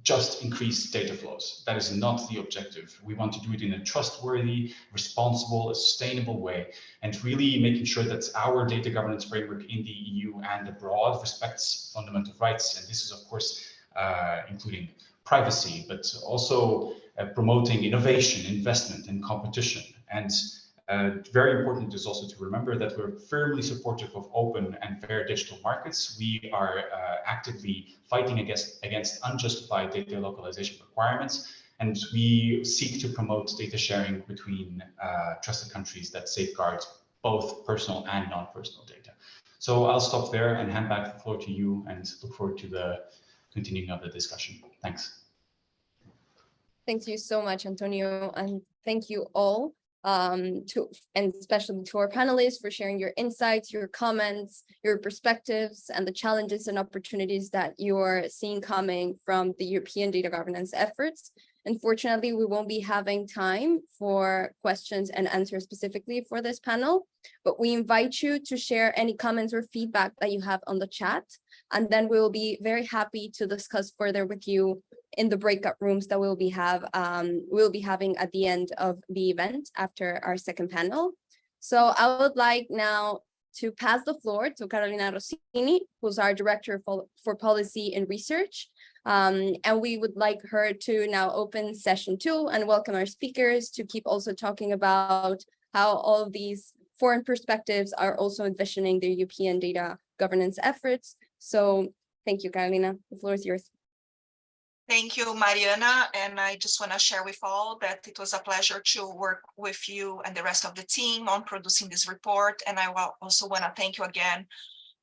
Speaker 8: just increase data flows. That is not the objective. We want to do it in a trustworthy, responsible, sustainable way, and really making sure that our data governance framework in the EU and abroad respects fundamental rights. And this is, of course, including privacy, but also promoting innovation, investment, and competition. And very important is also to remember that we're firmly supportive of open and fair digital markets. We are actively fighting against unjustified data localization requirements, and we seek to promote data sharing between trusted countries that safeguard both personal and non-personal data. So I'll stop there and hand back the floor to you, and look forward to the continuing of the discussion. Thanks.
Speaker 2: Thank you so much, Antonio, and thank you all. And especially to our panelists for sharing your insights, your comments, your perspectives, and the challenges and opportunities that you are seeing coming from the European data governance efforts. Unfortunately, we won't be having time for questions and answers specifically for this panel, but we invite you to share any comments or feedback that you have on the chat, and then we will be very happy to discuss further with you in the breakout rooms that we'll be having at the end of the event after our second panel. So I would like now to pass the floor to Carolina Rossini, who's our Director for Policy and Research. And we would like her to now open session 2 and welcome our speakers to keep also talking about how all of these foreign perspectives are also envisioning the European data governance efforts. So thank you, Carolina. The floor is yours.
Speaker 3: Thank you, Mariana. And I just want to share with all that it was a pleasure to work with you and the rest of the team on producing this report. And I also want to thank you again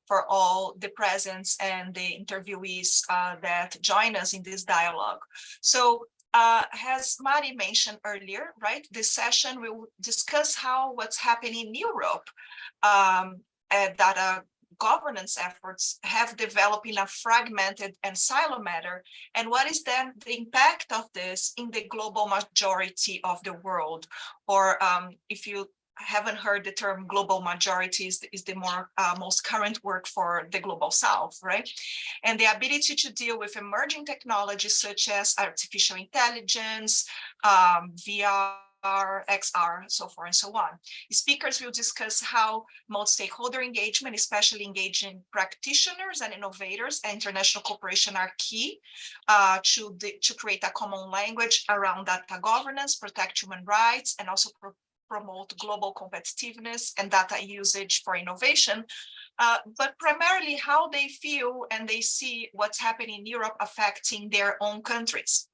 Speaker 3: for all the presence and the interviewees that join us in this dialogue. So as Mari mentioned earlier, right, this session will discuss what's happening in Europe data governance efforts have developed in a fragmented and silo manner, and what is then the impact of this in the global majority of the world, or if you haven't heard the term global majorities, is the most current word for the global south, right? And the ability to deal with emerging technologies such as artificial intelligence, VR, XR, so forth and so on. Speakers will discuss how multi-stakeholder engagement, especially engaging practitioners and innovators and international cooperation are key to create a common language around data governance, protect human rights, and also promote global competitiveness and data usage for innovation. But primarily how they feel and they see what's happening in Europe affecting their own countries.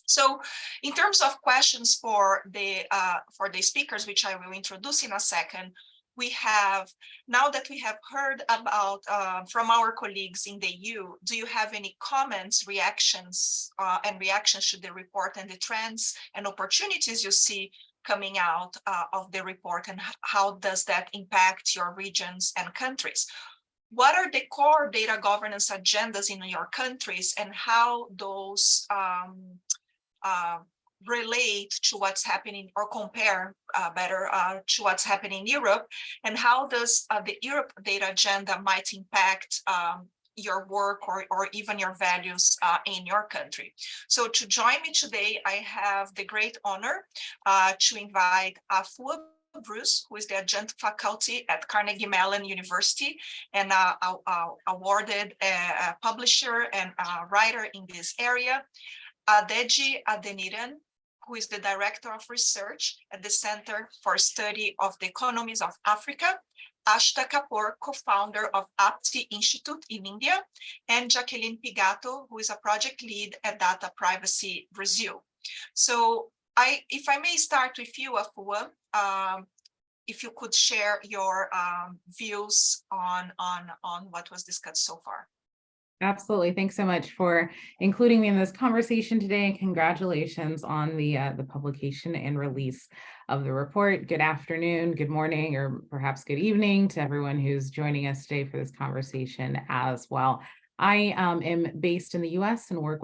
Speaker 3: So in terms of questions for the speakers, which I will introduce in a second, we have, now that we have heard about from our colleagues in the EU, do you have any comments, reactions to the report and the trends and opportunities you see coming out of the report, and how does that impact your regions and countries? What are the core data governance agendas in your countries, and how those relate to what's happening, or compare better to what's happening in Europe, and how does the Europe data agenda might impact your work or even your values in your country. So to join me today, I have the great honor to invite Afua Bruce, who is the adjunct faculty at Carnegie Mellon University and awarded publisher and writer in this area. Adeji Adeniran, who is the Director of Research at the Center for Study of the Economies of Africa, Ashta Kapoor, co-founder of Apti Institute in India, and Jacqueline Pigato, who is a project lead at Data Privacy Brazil. So if I may start with you, Afua, if you could share your views on what was discussed so far.
Speaker 9: Absolutely. Thanks so much for including me in this conversation today, and congratulations on the publication and release of the report. Good afternoon, good morning, or perhaps good evening to everyone who's joining us today for this conversation as well. I am based in the US and work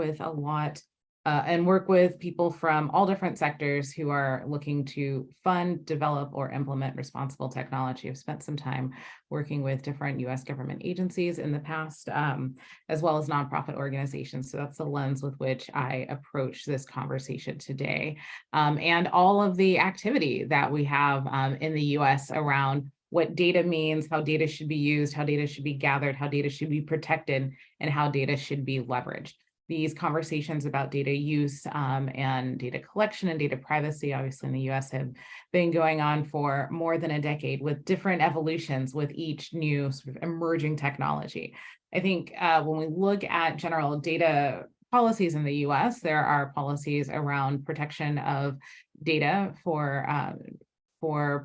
Speaker 9: with people from all different sectors who are looking to fund, develop, or implement responsible technology. I've spent some time working with different US government agencies in the past, as well as nonprofit organizations. So that's the lens with which I approach this conversation today. And all of the activity that we have in the US around what data means, how data should be used, how data should be gathered, how data should be protected, and how data should be leveraged. These conversations about data use and data collection and data privacy, obviously in the US, have been going on for more than a decade, with different evolutions with each new sort of emerging technology. I think when we look at general data policies in the US, there are policies around protection of data for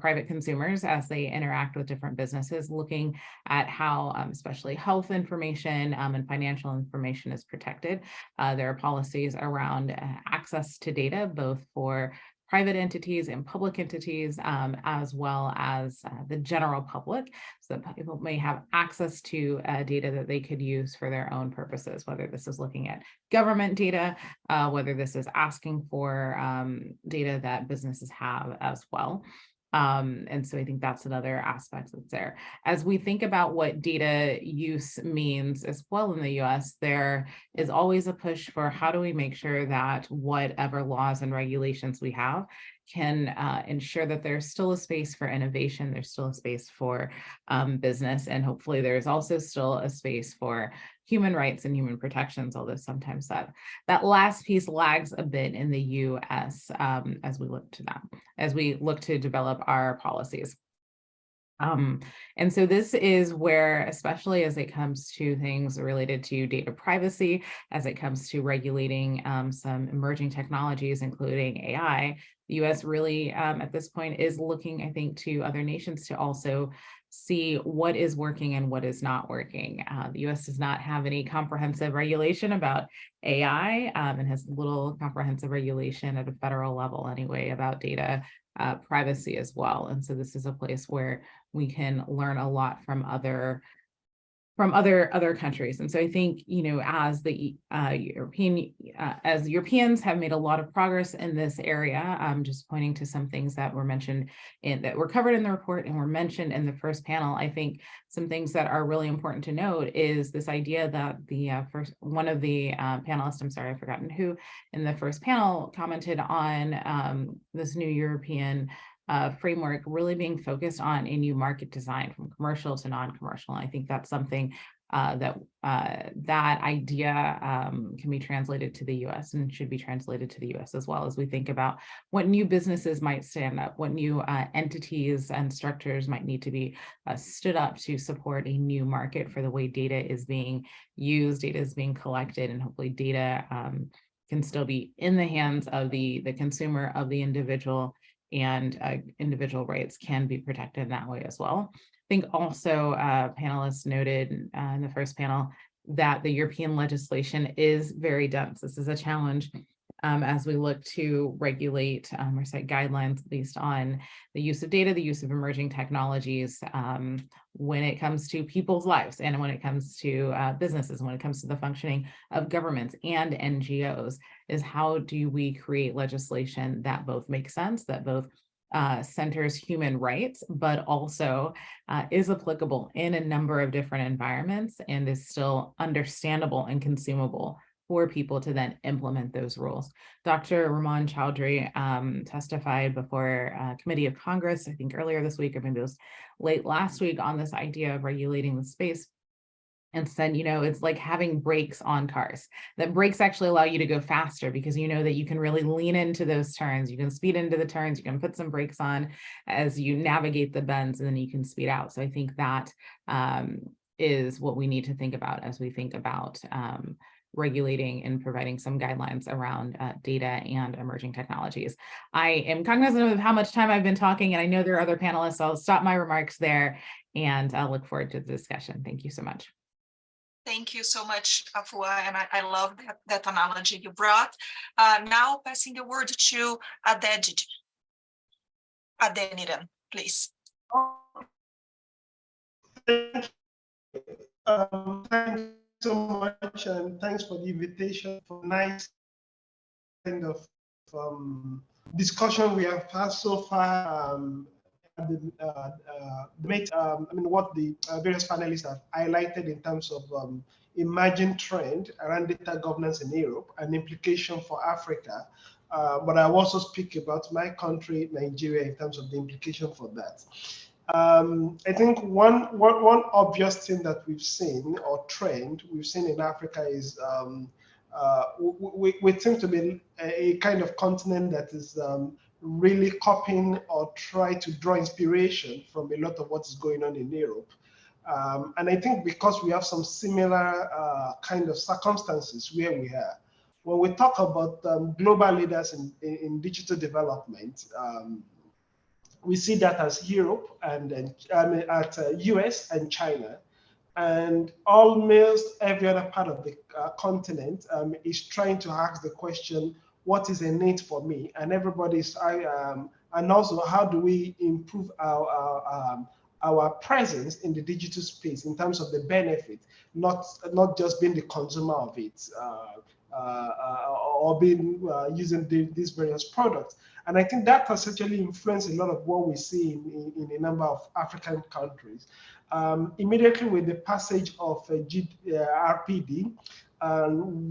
Speaker 9: private consumers as they interact with different businesses, looking at how especially health information and financial information is protected. There are policies around access to data, both for private entities and public entities, as well as the general public, so that people may have access to data that they could use for their own purposes, whether this is looking at government data, whether this is asking for data that businesses have as well. And so I think that's another aspect that's there. As we think about what data use means as well in the US, there is always a push for how do we make sure that whatever laws and regulations we have can ensure that there's still a space for innovation, there's still a space for business, and hopefully there's also still a space for human rights and human protections, although sometimes that last piece lags a bit in the US as we look to develop our policies. And so this is where, especially as it comes to things related to data privacy, as it comes to regulating some emerging technologies, including AI, the US really at this point is looking, I think, to other nations to also see what is working and what is not working. The US does not have any comprehensive regulation about AI and has little comprehensive regulation at a federal level anyway about data privacy as well. And so this is a place where we can learn a lot from other from other countries. And so I think, you know, as the as Europeans have made a lot of progress in this area, just pointing to some things that were mentioned that were covered in the report and were mentioned in the first panel. I think some things that are really important to note is this idea that the one of the panelists, I'm sorry, I've forgotten who, in the first panel commented on this new European framework really being focused on a new market design from commercial to non-commercial. I think that's something that idea can be translated to the US and should be translated to the US as well, as we think about what new businesses might stand up, what new entities and structures might need to be stood up to support a new market for the way data is being used, data is being collected, and hopefully data can still be in the hands of the consumer, of the individual, and individual rights can be protected in that way as well. I think also panelists noted in the first panel that the European legislation is very dense. This is a challenge as we look to regulate or set guidelines based on the use of data, the use of emerging technologies when it comes to people's lives and when it comes to businesses, when it comes to the functioning of governments and NGOs, is how do we create legislation that both makes sense, that both centers human rights, but also is applicable in a number of different environments and is still understandable and consumable for people to then implement those rules. Dr. Raman Chowdhury testified before a committee of Congress, I think earlier this week, or maybe it was late last week, on this idea of regulating the space, and said, you know, it's like having brakes on cars, that brakes actually allow you to go faster because you know that you can really lean into those turns, you can speed into the turns, you can put some brakes on as you navigate the bends, and then you can speed out. So I think that is what we need to think about as we think about regulating and providing some guidelines around data and emerging technologies. I am cognizant of how much time I've been talking, and I know there are other panelists, so I'll stop my remarks there, and I'll look forward to the discussion. Thank you so much.
Speaker 3: Thank you so much, Afua, and I love that analogy you brought. Now passing the word to Adeniran, please.
Speaker 10: Thanks so much, and thanks for the invitation, for nice kind of discussion we have had so far. What the various panelists have highlighted in terms of emerging trend around data governance in Europe and implication for Africa. But I will also speak about my country, Nigeria, in terms of the implication for that. I think one obvious thing that we've seen, or trend we've seen in Africa, is we seem to be a kind of continent that is really copying or try to draw inspiration from a lot of what is going on in Europe. And I think because we have some similar kind of circumstances where we are, when we talk about global leaders in digital development, we see that as Europe and at US and China, and almost every other part of the continent is trying to ask the question, what is a need for me? And everybody's, and also how do we improve our presence in the digital space in terms of the benefit, not just being the consumer of it, or being using these various products. And I think that has actually influenced a lot of what we see in a number of African countries. Immediately with the passage of RPD,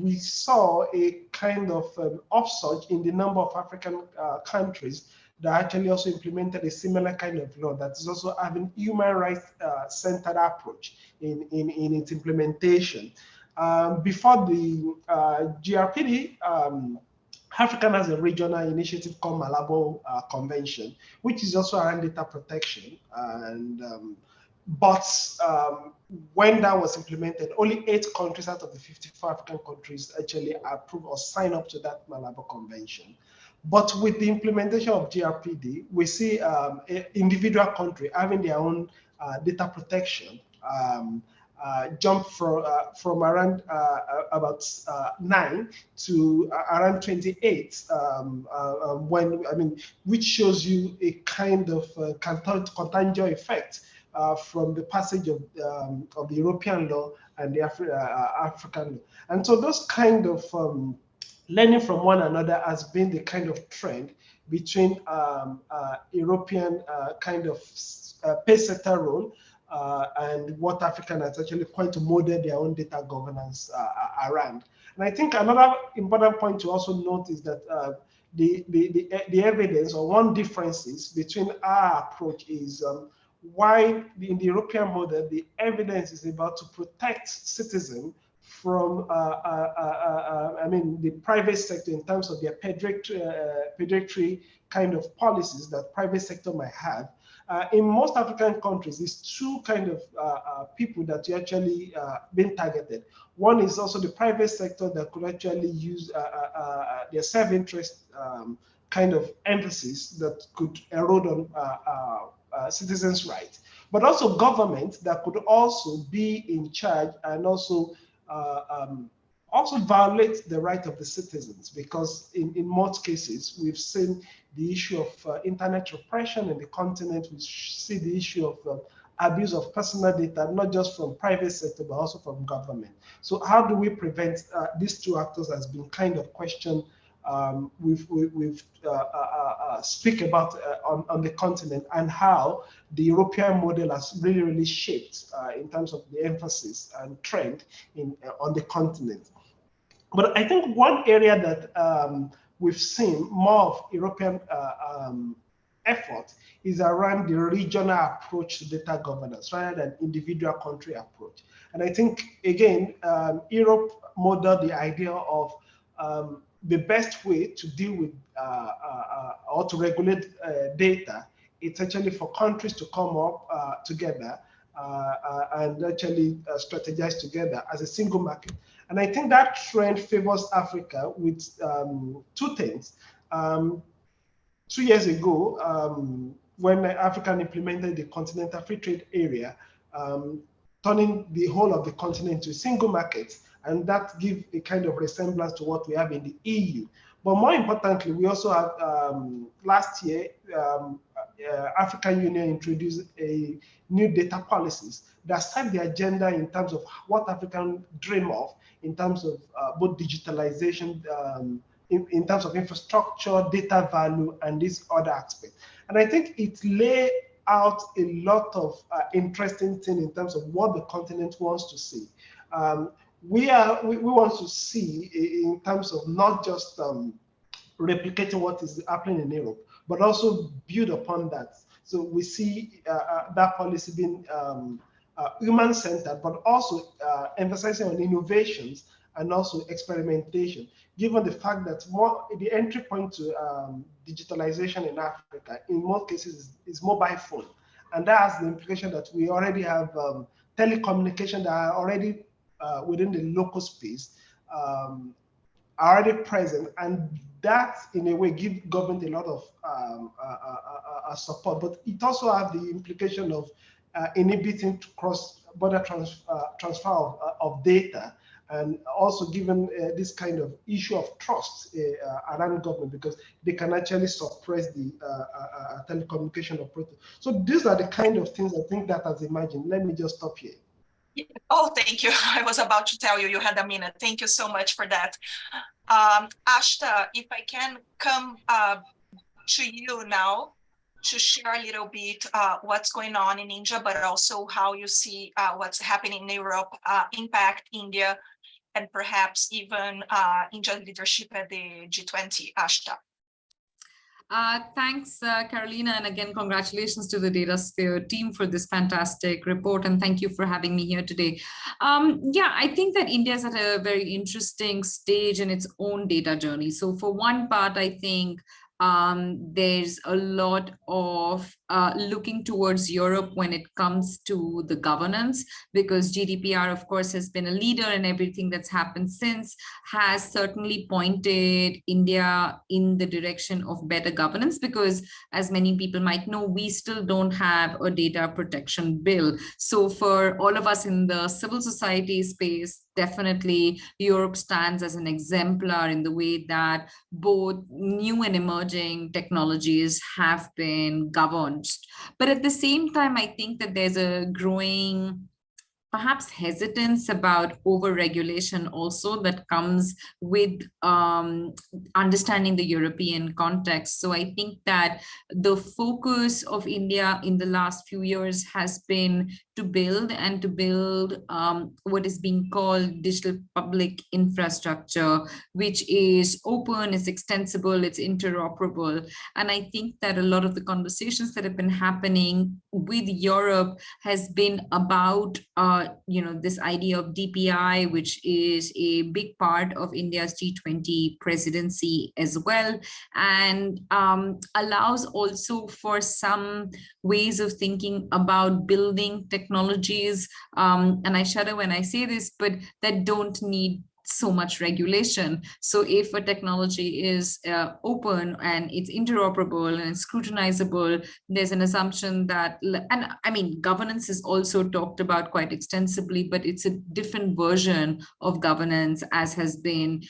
Speaker 10: we saw a kind of upsurge in the number of African countries that actually also implemented a similar kind of law that is also having human rights centered approach in its implementation. Before the GRPD, Africa has a regional initiative called Malabo Convention, which is also around data protection. And but when that was implemented, only 8 countries out of the 54 African countries actually approved or signed up to that Malabo Convention. But with the implementation of GRPD, we see an individual country having their own data protection jump from around about 9 to around 28, which shows you a kind of contagion effect from the passage of the European law and the African law. And so those kind of learning from one another has been the kind of trend between European kind of pace-setter role and what African has actually point to model their own data governance around. And I think another important point to also note is that the evidence, or one differences between our approach is why in the European model, the evidence is about to protect citizens from, the private sector in terms of their predatory kind of policies that private sector might have. In most African countries, it's two kind of people that you actually been targeted. One is also the private sector that could actually use their self-interest kind of emphasis that could erode on citizens' rights, but also government that could also be in charge and also violate the right of the citizens, because in most cases we've seen the issue of internet repression in the continent. We see the issue of abuse of personal data, not just from private sector, but also from government. So how do we prevent these two actors has been kind of questioned. We've speak about on the continent, and how the European model has really shaped in terms of the emphasis and trend on the continent. But I think one area that we've seen more of European effort is around the regional approach to data governance rather than individual country approach. And I think, again, Europe modeled the idea of the best way to deal with or to regulate data. It's actually for countries to come up together and actually strategize together as a single market. And I think that trend favors Africa with two things. 2 years ago, when Africa implemented the Continental Free Trade Area, turning the whole of the continent into a single market, and that gives a kind of resemblance to what we have in the EU. But more importantly, we also have, last year, African Union introduced a new data policies that set the agenda in terms of what Africans dream of, in terms of both digitalization, in terms of infrastructure, data value, and these other aspects. And I think it lay out a lot of interesting things in terms of what the continent wants to see. We want to see in terms of not just replicating what is happening in Europe, but also build upon that. So we see that policy being human-centered, but also emphasizing on innovations and also experimentation, given the fact that the entry point to digitalization in Africa, in most cases, is mobile phone. And that has the implication that we already have telecommunication that are already within the local space, are already present, and that in a way gives government a lot of support, but it also has the implication of inhibiting cross-border transfer of data, and also given this kind of issue of trust around government, because they can actually suppress the telecommunication operator. So these are the kind of things I think that has emerged. Let me just stop here.
Speaker 3: Oh, thank you. I was about to tell you, you had a minute. Thank you so much for that. Ashta, if I can come to you now to share a little bit what's going on in India, but also how you see what's happening in Europe impact India, and perhaps even India's leadership at the G20, Ashta.
Speaker 11: Thanks, Carolina, and again, congratulations to the Datasphere team for this fantastic report, and thank you for having me here today. Yeah, I think that India is at a very interesting stage in its own data journey. So for one part, I think there's a lot of looking towards Europe when it comes to the governance, because GDPR, of course, has been a leader, and everything that's happened since has certainly pointed India in the direction of better governance, because as many people might know, we still don't have a data protection bill. So for all of us in the civil society space, definitely Europe stands as an exemplar in the way that both new and emerging technologies have been governed. But at the same time, I think that there's a growing perhaps hesitance about over-regulation also that comes with understanding the European context. So I think that the focus of India in the last few years has been to build what is being called digital public infrastructure, which is open, is extensible, it's interoperable. And I think that a lot of the conversations that have been happening with Europe has been about this idea of DPI, which is a big part of India's G20 presidency as well, and allows also for some ways of thinking about building technologies. And I shudder when I say this, but that don't need so much regulation. So if a technology is open and it's interoperable and scrutinizable, there's an assumption that, and I mean, governance is also talked about quite extensively, but it's a different version of governance as has been,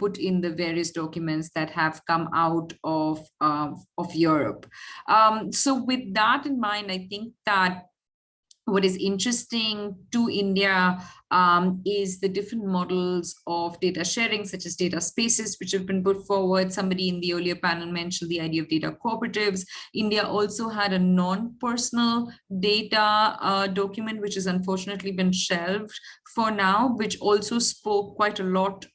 Speaker 11: put in the various documents that have come out of Europe. So with that in mind, I think that what is interesting to India is the different models of data sharing, such as data spaces, which have been put forward. Somebody in the earlier panel mentioned the idea of data cooperatives. India also had a non-personal data document, which has unfortunately been shelved for now, which also spoke quite a lot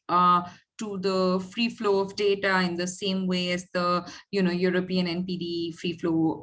Speaker 11: to the free flow of data in the same way as the European NPD free flow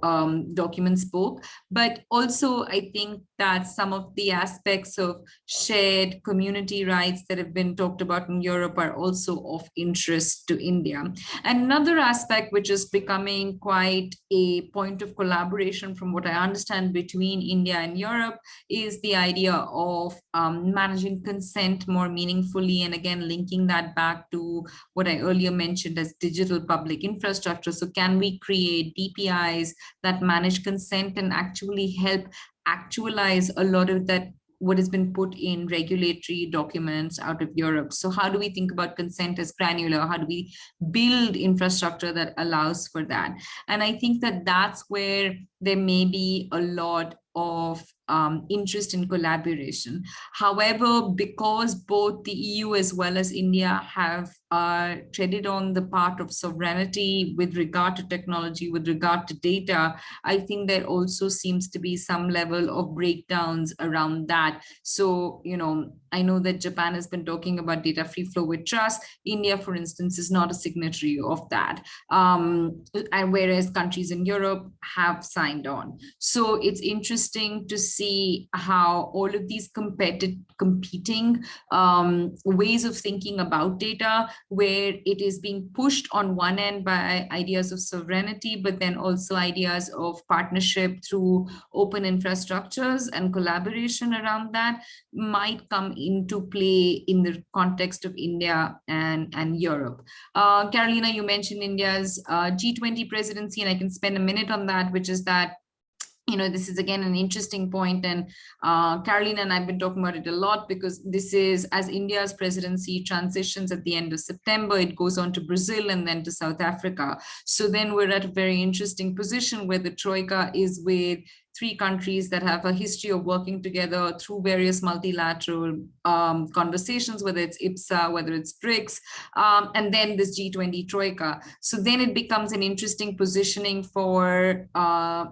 Speaker 11: document spoke. But also I think that some of the aspects of shared community rights that have been talked about in Europe are also of interest to India. And another aspect which is becoming quite a point of collaboration from what I understand between India and Europe is the idea of managing consent more meaningfully, and again linking that back to what I earlier mentioned as digital public infrastructure. So can we create DPIs that manage consent and actually help actualize a lot of that what has been put in regulatory documents out of Europe? So how do we think about consent as granular? How do we build infrastructure that allows for that? And I think that that's where there may be a lot of interest in collaboration. However, because both the EU as well as India have treaded on the path of sovereignty with regard to technology, with regard to data, I think there also seems to be some level of breakdowns around that. So, I know that Japan has been talking about data free flow with trust. India, for instance, is not a signatory of that. And whereas countries in Europe have signed on. So it's interesting to see how all of these competing ways of thinking about data, where it is being pushed on one end by ideas of sovereignty, but then also ideas of partnership through open infrastructures and collaboration around that might come into play in the context of India and Europe. Carolina, you mentioned India's G20 presidency, and I can spend a minute on that, which is that this is again an interesting point, and Carolina and I have been talking about it a lot, because this is as India's presidency transitions at the end of September, it goes on to Brazil and then to South Africa. So then we're at a very interesting position where the Troika is with 3 countries that have a history of working together through various multilateral conversations, whether it's IPSA, whether it's BRICS, and then this G20 Troika. So then it becomes an interesting positioning for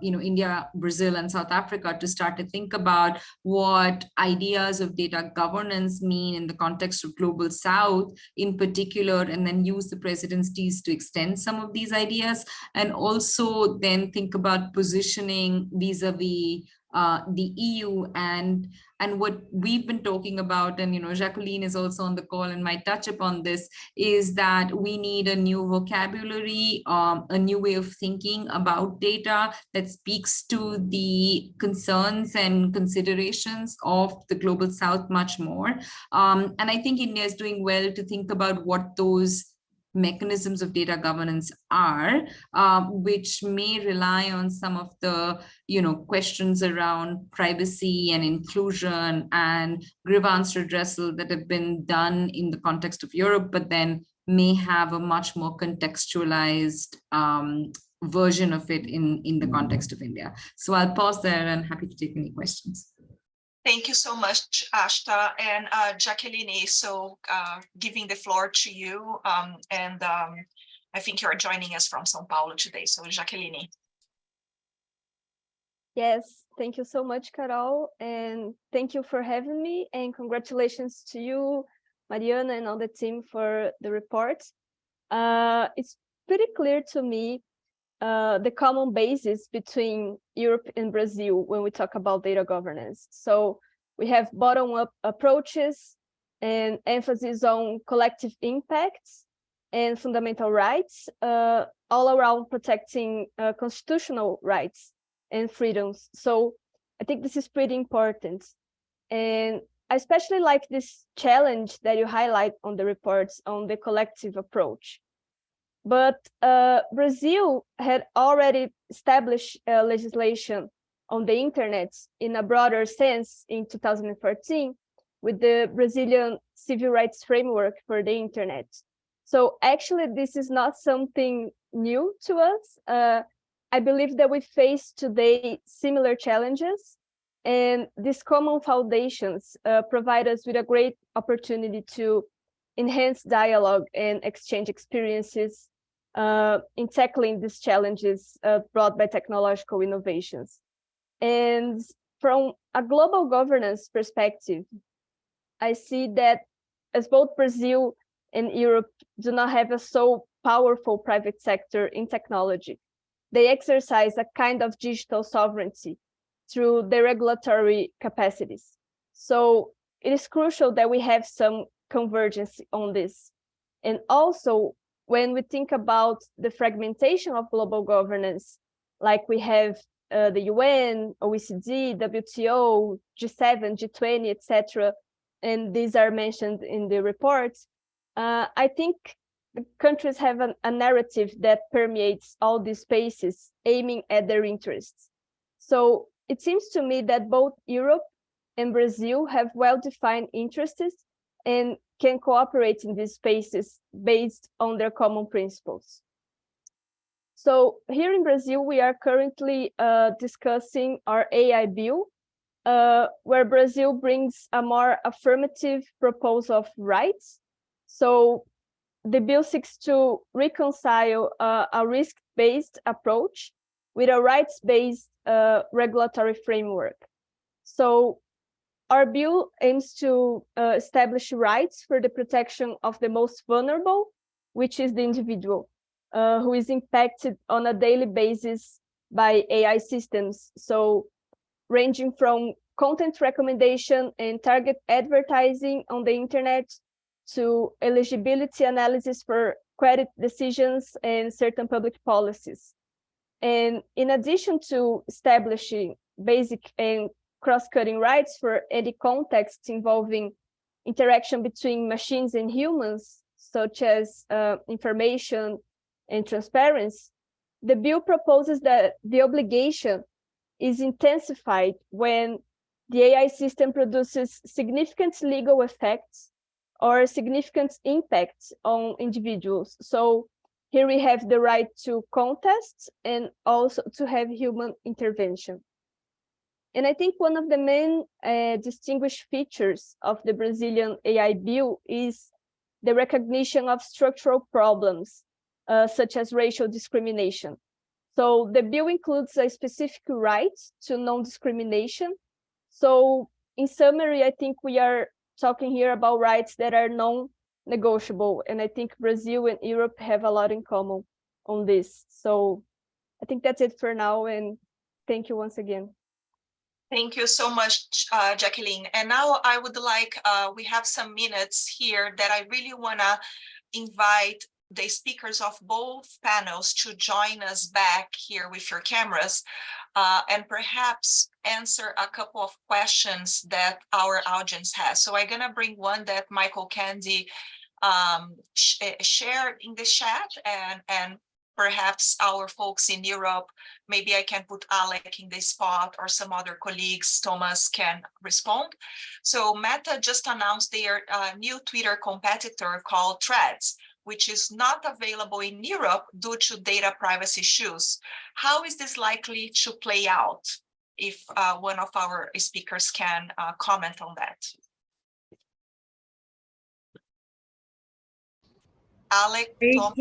Speaker 11: India, Brazil, and South Africa to start to think about what ideas of data governance mean in the context of Global South in particular, and then use the presidencies to extend some of these ideas, and also then think about positioning vis-a-vis the EU and what we've been talking about, and Jacqueline is also on the call and might touch upon this, is that we need a new vocabulary, a new way of thinking about data that speaks to the concerns and considerations of the Global South much more. And I think India is doing well to think about what those mechanisms of data governance are, which may rely on some of the questions around privacy and inclusion and grievance redressal that have been done in the context of Europe, but then may have a much more contextualized version of it in the context of India. So I'll pause there and happy to take any questions.
Speaker 3: Thank you so much, Ashta and Jacqueline. So giving the floor to you, I think you're joining us from São Paulo today. So Jacqueline.
Speaker 2: Yes, thank you so much, Carol, and thank you for having me, and congratulations to you, Mariana, and all the team for the report. It's pretty clear to me the common basis between Europe and Brazil when we talk about data governance. So we have bottom-up approaches and emphasis on collective impacts and fundamental rights, all around protecting constitutional rights and freedoms. So I think this is pretty important. And I especially like this challenge that you highlight on the reports on the collective approach. But Brazil had already established legislation on the internet in a broader sense in 2014 with the Brazilian Civil Rights Framework for the internet. So actually, this is not something new to us. I believe that we face today similar challenges, and these common foundations provide us with a great opportunity to enhance dialogue and exchange experiences in tackling these challenges brought by technological innovations. And from a global governance perspective, I see that as both Brazil and Europe do not have a so powerful private sector in technology, they exercise a kind of digital sovereignty through their regulatory capacities. So it is crucial that we have some convergence on this. And also, when we think about the fragmentation of global governance, like we have the UN, OECD, WTO, G7, G20, etc., and these are mentioned in the reports, I think the countries have a narrative that permeates all these spaces, aiming at their interests. So it seems to me that both Europe and Brazil have well-defined interests and can cooperate in these spaces based on their common principles. So here in Brazil, we are currently discussing our AI bill, where Brazil brings a more affirmative proposal of rights. So the bill seeks to reconcile a risk-based approach with a rights-based regulatory framework. So our bill aims to establish rights for the protection of the most vulnerable, which is the individual, who is impacted on a daily basis by AI systems. So ranging from content recommendation and target advertising on the internet to eligibility analysis for credit decisions and certain public policies. And in addition to establishing basic and cross-cutting rights for any context involving interaction between machines and humans, such as information and transparency, the bill proposes that the obligation is intensified when the AI system produces significant legal effects or significant impacts on individuals. So here we have the right to contest and also to have human intervention. And I think one of the main distinguished features of the Brazilian AI bill is the recognition of structural problems, such as racial discrimination. So the bill includes a specific right to non-discrimination. So in summary, I think we are talking here about rights that are non-negotiable. And I think Brazil and Europe have a lot in common on this. So I think that's it for now. And thank you once again.
Speaker 3: Thank you so much, Jacqueline. And now I would like, we have some minutes here that I really want to invite the speakers of both panels to join us back here with your cameras and perhaps answer a couple of questions that our audience has. So I'm going to bring one that Michael Candy shared in the chat, and perhaps our folks in Europe, maybe I can put Alec in the spot, or some other colleagues, Thomas, can respond. So Meta just announced their new Twitter competitor called Threads, which is not available in Europe due to data privacy issues. How is this likely to play out? If one of our speakers can comment on that. Alec, Tom,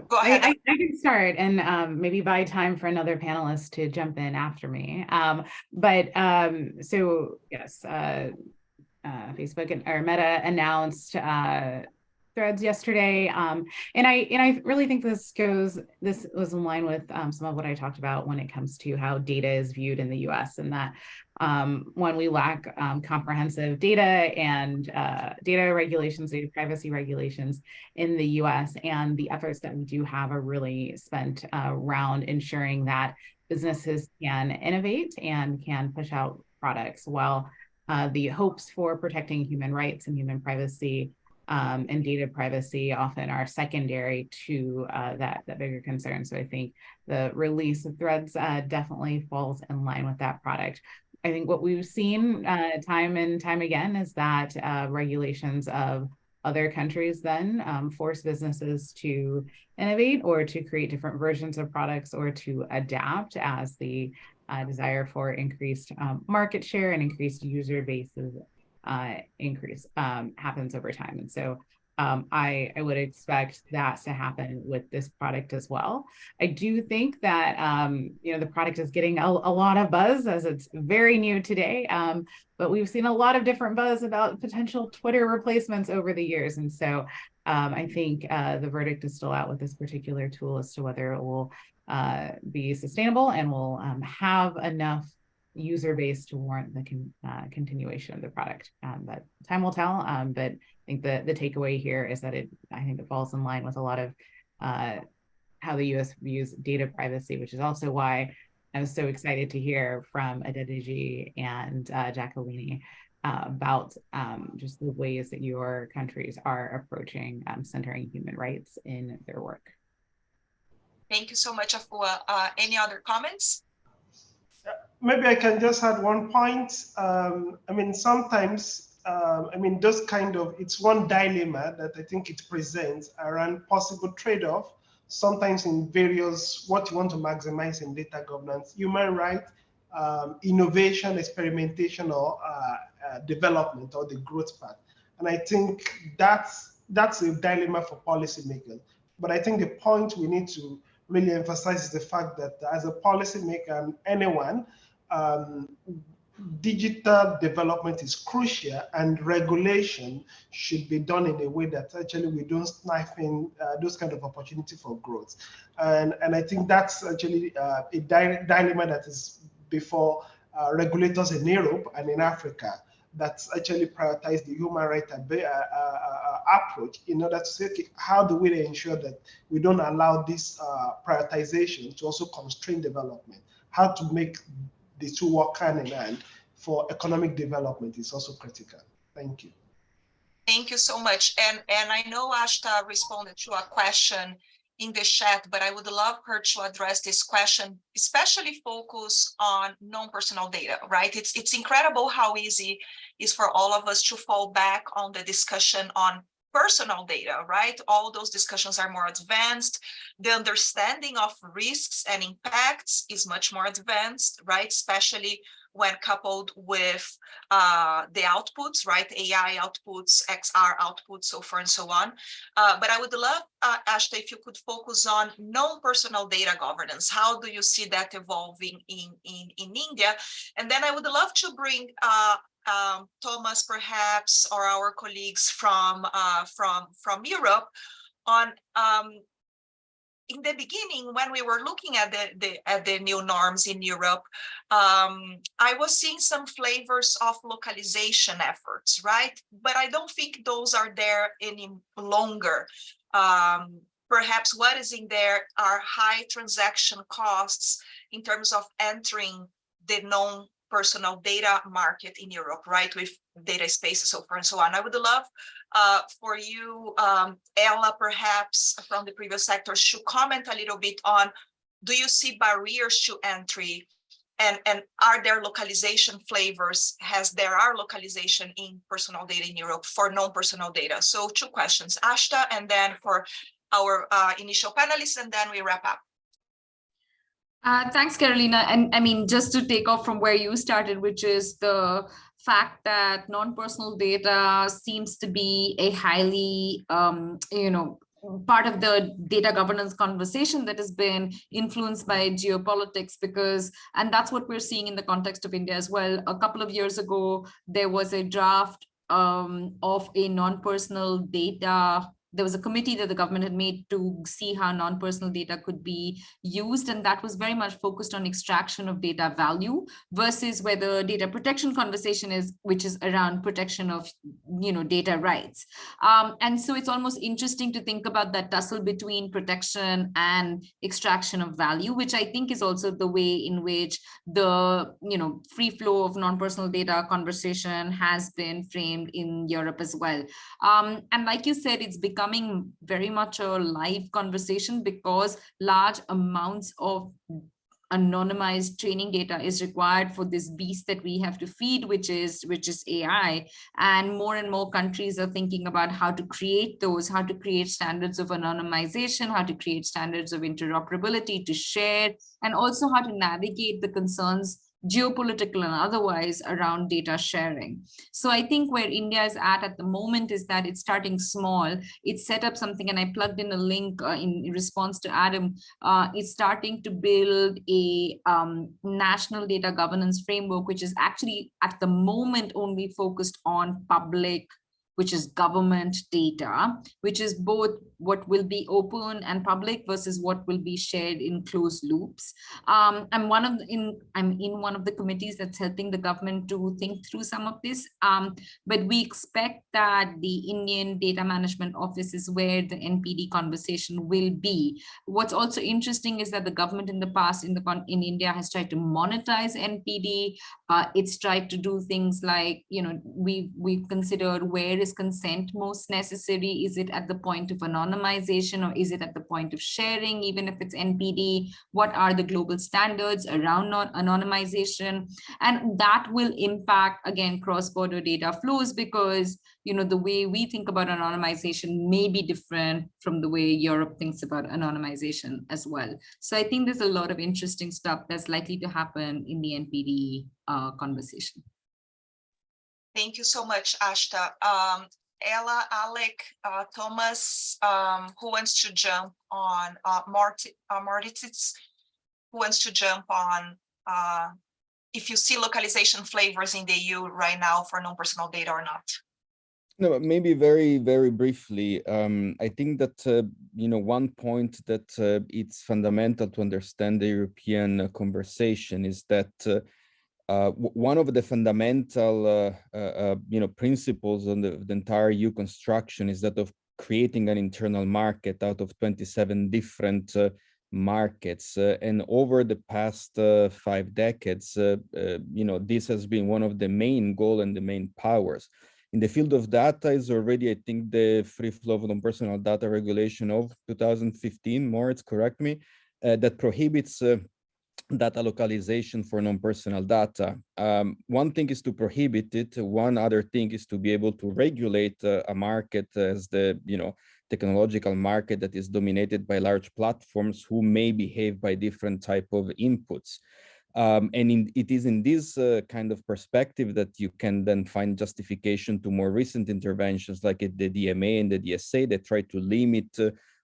Speaker 3: go ahead.
Speaker 9: I can start and maybe buy time for another panelist to jump in after me. So yes, Facebook or Meta announced Threads yesterday, and I really think this was in line with some of what I talked about when it comes to how data is viewed in the U.S. and that when we lack comprehensive data and data regulations, data privacy regulations in the U.S., and the efforts that we do have are really spent around ensuring that businesses can innovate and can push out products, while the hopes for protecting human rights and human privacy and data privacy often are secondary to that bigger concern. So I think the release of Threads definitely falls in line with that product. I think what we've seen time and time again is that regulations of other countries then force businesses to innovate or to create different versions of products or to adapt as the desire for increased market share and increased user bases happens over time. And so I would expect that to happen with this product as well. I do think that the product is getting a lot of buzz as it's very new today, but we've seen a lot of different buzz about potential Twitter replacements over the years. And so I think the verdict is still out with this particular tool as to whether it will be sustainable and will have enough user base to warrant the continuation of the product. But time will tell. But I think the takeaway here is that I think it falls in line with a lot of how the US views data privacy, which is also why I was so excited to hear from Adedeji and Jacqueline about just the ways that your countries are approaching centering human rights in their work.
Speaker 3: Thank you so much, Afua. Any other comments?
Speaker 10: Maybe I can just add one point. Sometimes, it's one dilemma that I think it presents around possible trade-off, sometimes in various, what you want to maximize in data governance, human rights, innovation, experimentation, or development, or the growth path. And I think that's a dilemma for policymakers. But I think the point we need to really emphasize is the fact that as a policymaker and anyone, digital development is crucial, and regulation should be done in a way that actually we don't snipe in those kind of opportunity for growth. And I think that's actually a dilemma that is before regulators in Europe and in Africa that's actually prioritize the human rights approach in order to say, okay, how do we ensure that we don't allow this prioritization to also constrain development? How to make the two work hand in hand for economic development is also critical. Thank you.
Speaker 3: Thank you so much. And I know Ashta responded to a question in the chat, but I would love her to address this question, especially focus on non-personal data, right? It's incredible how easy it is for all of us to fall back on the discussion on personal data, right? All those discussions are more advanced. The understanding of risks and impacts is much more advanced, right? Especially when coupled with the outputs, right? AI outputs, XR outputs, so forth and so on. But I would love, Ashta, if you could focus on non-personal data governance. How do you see that evolving in India? And then I would love to bring Thomas, perhaps, or our colleagues from Europe on in the beginning, when we were looking at the new norms in Europe, I was seeing some flavors of localization efforts, right? But I don't think those are there any longer. Perhaps what is in there are high transaction costs in terms of entering the personal data market in Europe, right? With data spaces, so forth and so on. I would love for you, Ella, perhaps from the previous sectors, to comment a little bit on, do you see barriers to entry, and are there localization flavors, there are localization in personal data in Europe for non-personal data? So 2 questions, Ashta, and then for our initial panelists, and then we wrap up.
Speaker 11: Thanks, Carolina. And I mean, just to take off from where you started, which is the fact that non-personal data seems to be a highly, part of the data governance conversation that has been influenced by geopolitics, and that's what we're seeing in the context of India as well. A couple of years ago, there was a draft of a non-personal data. There was a committee that the government had made to see how non-personal data could be used, and that was very much focused on extraction of data value versus where the data protection conversation is, which is around protection of data rights. And so it's almost interesting to think about that tussle between protection and extraction of value, which I think is also the way in which the free flow of non-personal data conversation has been framed in Europe as well. And like you said, it's becoming very much a live conversation because large amounts of anonymized training data is required for this beast that we have to feed, which is AI. And more countries are thinking about how to create those, how to create standards of anonymization, how to create standards of interoperability to share, and also how to navigate the concerns, geopolitical and otherwise, around data sharing. So I think where India is at the moment is that it's starting small. It's set up something, and I plugged in a link in response to Adam. It's starting to build a national data governance framework, which is actually at the moment only focused on public, which is government data, which is both what will be open and public versus what will be shared in closed loops. I'm in one of the committees that's helping the government to think through some of this. But we expect that the Indian Data Management Office is where the NPD conversation will be. What's also interesting is that the government in the past in India has tried to monetize NPD. It's tried to do things like, we've considered where is consent most necessary? Is it at the point of anonymization, or is it at the point of sharing, even if it's NPD? What are the global standards around anonymization? And that will impact, again, cross-border data flows, because the way we think about anonymization may be different from the way Europe thinks about anonymization as well. So I think there's a lot of interesting stuff that's likely to happen in the NPD conversation.
Speaker 3: Thank you so much, Ashta. Ella, Alec, Thomas, who wants to jump on? Martitz, who wants to jump on if you see localization flavors in the EU right now for non-personal data or not?
Speaker 5: No, maybe very, very briefly. I think that, one point that it's fundamental to understand the European conversation is that one of the fundamental, principles on the entire EU construction is that of creating an internal market out of 27 different markets. And over the past 5 decades, this has been one of the main goals and the main powers. In the field of data is already, I think, the free flow of non-personal data regulation of 2015, Moritz, correct me, that prohibits data localization for non-personal data. One thing is to prohibit it. One other thing is to be able to regulate a market as the technological market that is dominated by large platforms who may behave by different type of inputs. It is in this kind of perspective that you can then find justification to more recent interventions like the DMA and the DSA that try to limit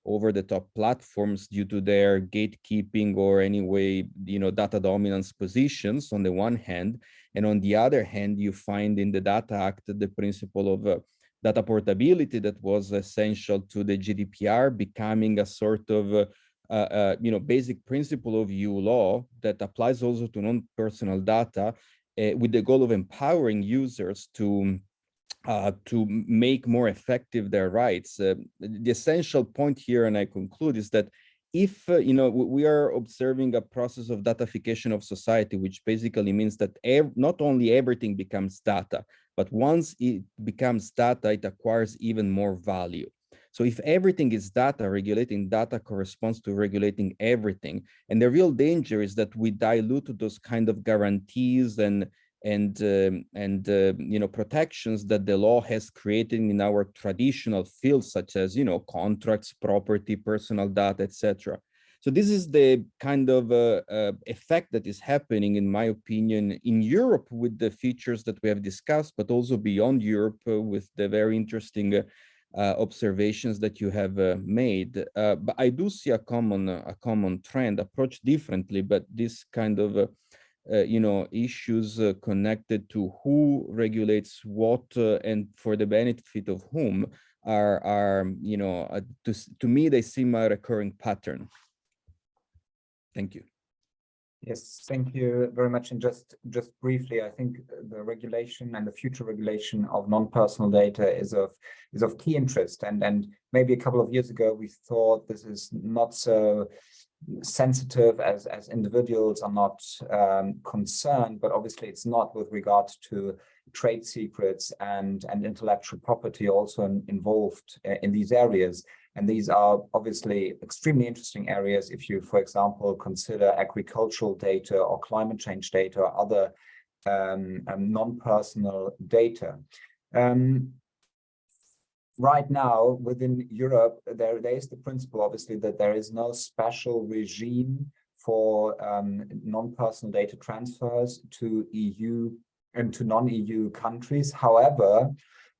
Speaker 5: over-the-top platforms due to their gatekeeping or anyway, data dominance positions on the one hand. And on the other hand, you find in the Data Act the principle of data portability that was essential to the GDPR becoming a sort of basic principle of EU law that applies also to non-personal data with the goal of empowering users to make more effective their rights. The essential point here, and I conclude, is that if we are observing a process of datafication of society, which basically means that not only everything becomes data, but once it becomes data, it acquires even more value. So if everything is data, regulating data corresponds to regulating everything. And the real danger is that we dilute those kind of guarantees and protections that the law has created in our traditional fields, such as contracts, property, personal data, etc. So this is the kind of effect that is happening, in my opinion, in Europe with the features that we have discussed, but also beyond Europe with the very interesting observations that you have made. But I do see a common trend, approach differently, but this kind of issues connected to who regulates what and for the benefit of whom are to me, they seem a recurring pattern. Thank you.
Speaker 4: Yes, thank you very much. And just briefly, I think the regulation and the future regulation of non-personal data is of key interest. And maybe a couple of years ago, we thought this is not so sensitive as individuals are not concerned, but obviously it's not with regard to trade secrets and intellectual property also involved in these areas. And these are obviously extremely interesting areas if you, for example, consider agricultural data or climate change data or other non-personal data. Right now, within Europe, there is the principle, obviously, that there is no special regime for non-personal data transfers to EU and to non-EU countries. However,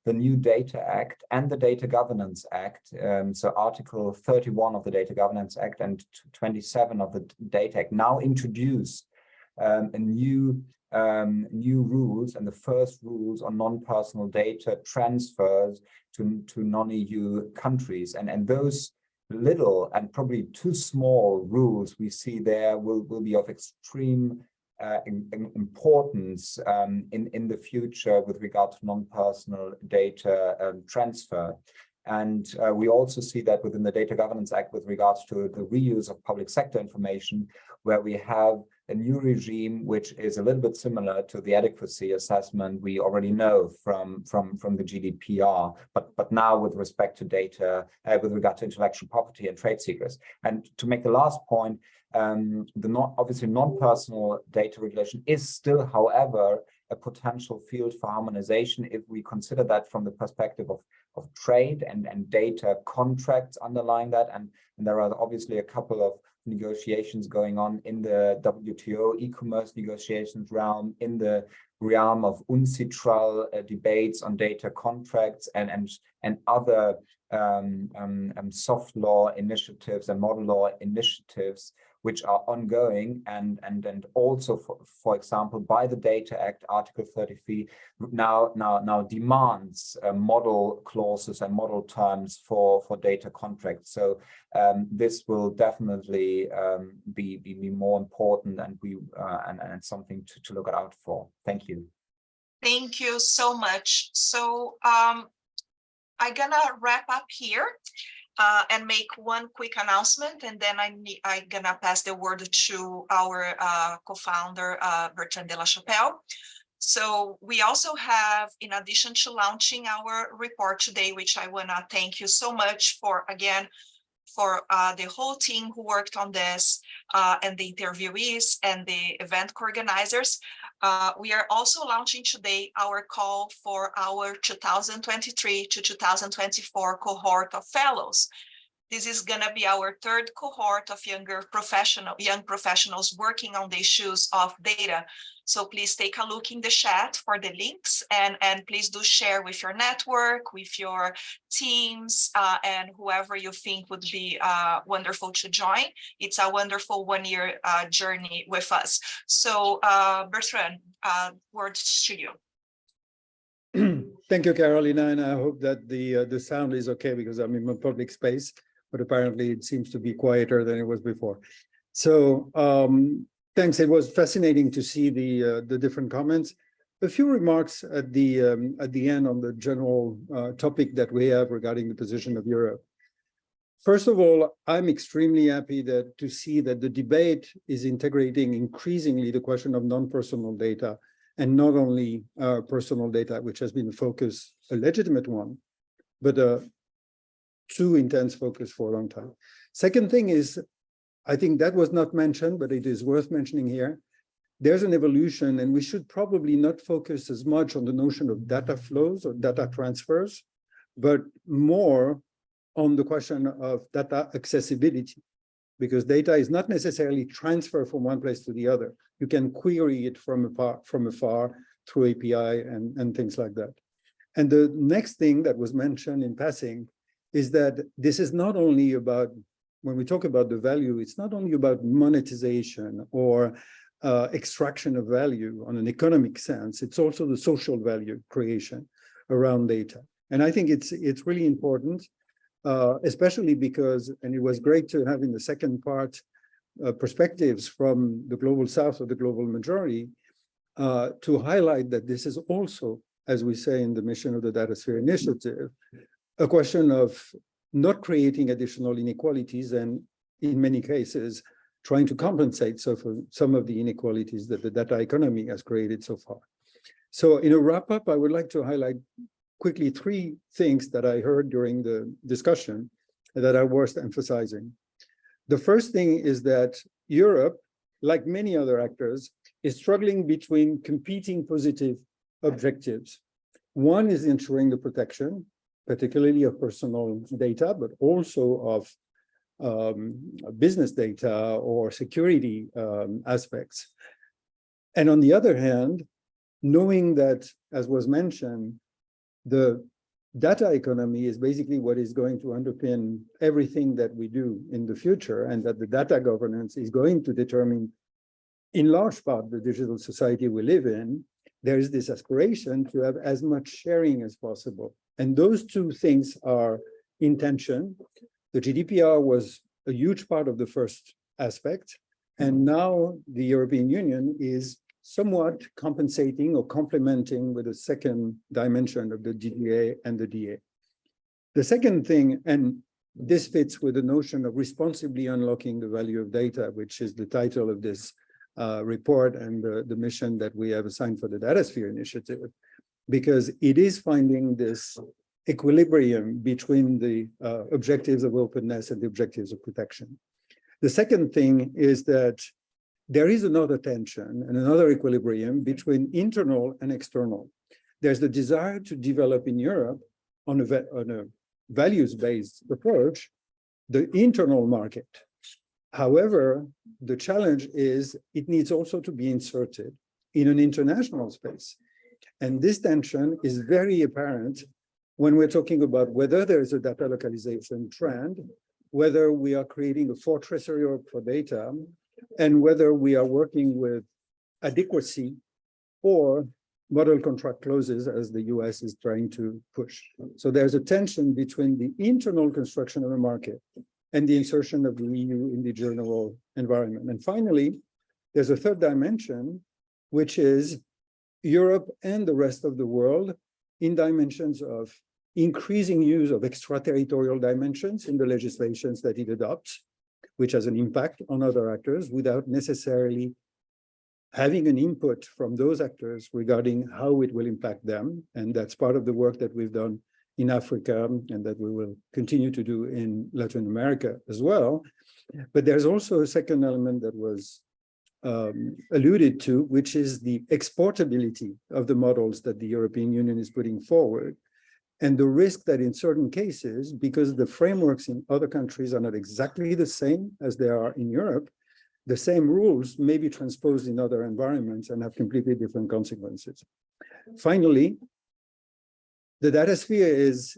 Speaker 4: the new Data Act and the Data Governance Act, so Article 31 of the Data Governance Act and 27 of the Data Act, now introduce new rules, and the first rules on non-personal data transfers to non-EU countries. And those little and probably too small rules we see there will be of extreme importance in the future with regard to non-personal data transfer. And we also see that within the Data Governance Act with regards to the reuse of public sector information, where we have a new regime which is a little bit similar to the adequacy assessment we already know from the GDPR, but now with respect to data, with regard to intellectual property and trade secrets. And to make the last point, obviously non-personal data regulation is still, however, a potential field for harmonization if we consider that from the perspective of trade and data contracts underlying that. And there are obviously a couple of negotiations going on in the WTO e-commerce negotiations realm, in the realm of UNCITRAL debates on data contracts and other soft law initiatives and model law initiatives which are ongoing, and also for example by the Data Act, Article 33 now demands model clauses and model terms for data contracts. So this will definitely be more important, and something to look out for. Thank you.
Speaker 3: Thank you so much. So I'm gonna wrap up here. And make one quick announcement, and then I'm gonna pass the word to our co-founder, Bertrand de la Chapelle. So we also have, in addition to launching our report today, which I wanna thank you so much for, again, for the whole team who worked on this, and the interviewees and the event organizers. We are also launching today our call for our 2023 to 2024 cohort of fellows. This is going to be our third cohort of young professionals working on the issues of data. So please take a look in the chat for the links, and please do share with your network, with your teams, and whoever you think would be wonderful to join. It's a wonderful one-year journey with us. So Bertrand, words to you.
Speaker 12: Thank you, Carolina, and I hope that the sound is okay because I'm in a public space, but apparently it seems to be quieter than it was before. So thanks. It was fascinating to see the different comments. A few remarks at the end on the general topic that we have regarding the position of Europe. First of all, I'm extremely happy to see that the debate is integrating increasingly the question of non-personal data, and not only personal data, which has been a focus, a legitimate one, but a too intense focus for a long time. Second thing is, I think that was not mentioned, but it is worth mentioning here. There's an evolution, and we should probably not focus as much on the notion of data flows or data transfers, but more on the question of data accessibility, because data is not necessarily transfer from one place to the other. You can query it from afar through API and things like that. And the next thing that was mentioned in passing is that this is not only about, when we talk about the value, it's not only about monetization or extraction of value on an economic sense, it's also the social value creation around data. And I think it's really important, especially because, and it was great to have in the second part perspectives from the global south or the global majority, to highlight that this is also, as we say in the mission of the Datasphere Initiative, a question of not creating additional inequalities, and in many cases, trying to compensate for some of the inequalities that the data economy has created so far. So in a wrap up, I would like to highlight quickly three things that I heard during the discussion that are worth emphasizing. The first thing is that Europe, like many other actors, is struggling between competing positive objectives. One is ensuring the protection, particularly of personal data, but also of business data or security aspects. And on the other hand, knowing that, as was mentioned, the data economy is basically what is going to underpin everything that we do in the future, and that the data governance is going to determine, in large part, the digital society we live in, there is this aspiration to have as much sharing as possible. And those two things are in tension. The GDPR was a huge part of the first aspect, and now the European Union is somewhat compensating or complementing with a second dimension of the DDA and the DA. The second thing, and this fits with the notion of responsibly unlocking the value of data, which is the title of this report and the mission that we have assigned for the Datasphere Initiative, because it is finding this equilibrium between the objectives of openness and the objectives of protection. The second thing is that there is another tension and another equilibrium between internal and external. There's the desire to develop in Europe on a values-based approach, the internal market. However, the challenge is it needs also to be inserted in an international space. And this tension is very apparent when we're talking about whether there's a data localization trend, whether we are creating a fortress Europe for data, and whether we are working with adequacy or model contract clauses, as the US is trying to push. So there's a tension between the internal construction of a market and the insertion of the EU in the general environment. And finally, there's a third dimension, which is Europe and the rest of the world in dimensions of increasing use of extraterritorial dimensions in the legislations that it adopts, which has an impact on other actors without necessarily having an input from those actors regarding how it will impact them. And that's part of the work that we've done in Africa and that we will continue to do in Latin America as well. But there's also a second element that was alluded to, which is the exportability of the models that the European Union is putting forward. And the risk that in certain cases, because the frameworks in other countries are not exactly the same as they are in Europe, the same rules may be transposed in other environments and have completely different consequences. Finally, the Datasphere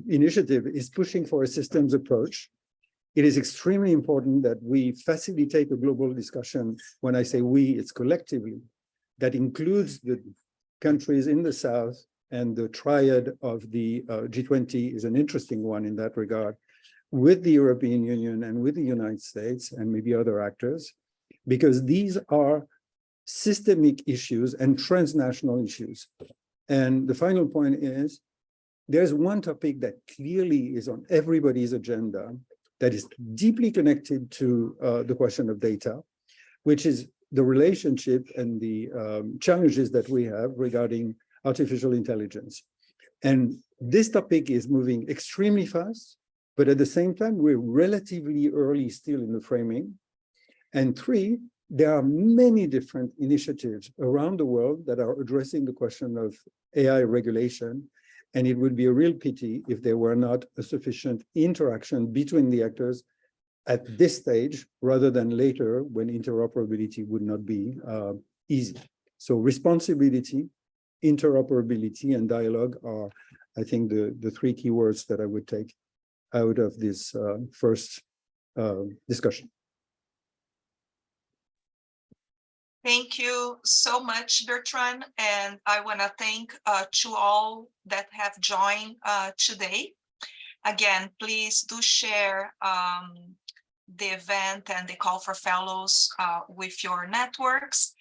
Speaker 12: Initiative is pushing for a systems approach. It is extremely important that we facilitate a global discussion. When I say we, it's collectively, that includes the countries in the South, and the triad of the G20 is an interesting one in that regard, with the European Union and with the United States and maybe other actors, because these are systemic issues and transnational issues. And the final point is, there's one topic that clearly is on everybody's agenda, that is deeply connected to the question of data, which is the relationship and the challenges that we have regarding artificial intelligence. And this topic is moving extremely fast, but at the same time, we're relatively early still in the framing. And three, there are many different initiatives around the world that are addressing the question of AI regulation. And it would be a real pity if there were not a sufficient interaction between the actors at this stage, rather than later when interoperability would not be easy. So responsibility, interoperability, and dialogue are, I think, the three keywords that I would take out of this first discussion.
Speaker 3: Thank you so much, Bertrand. And I want to thank to all that have joined today. Again, please do share the event and the call for fellows with your networks.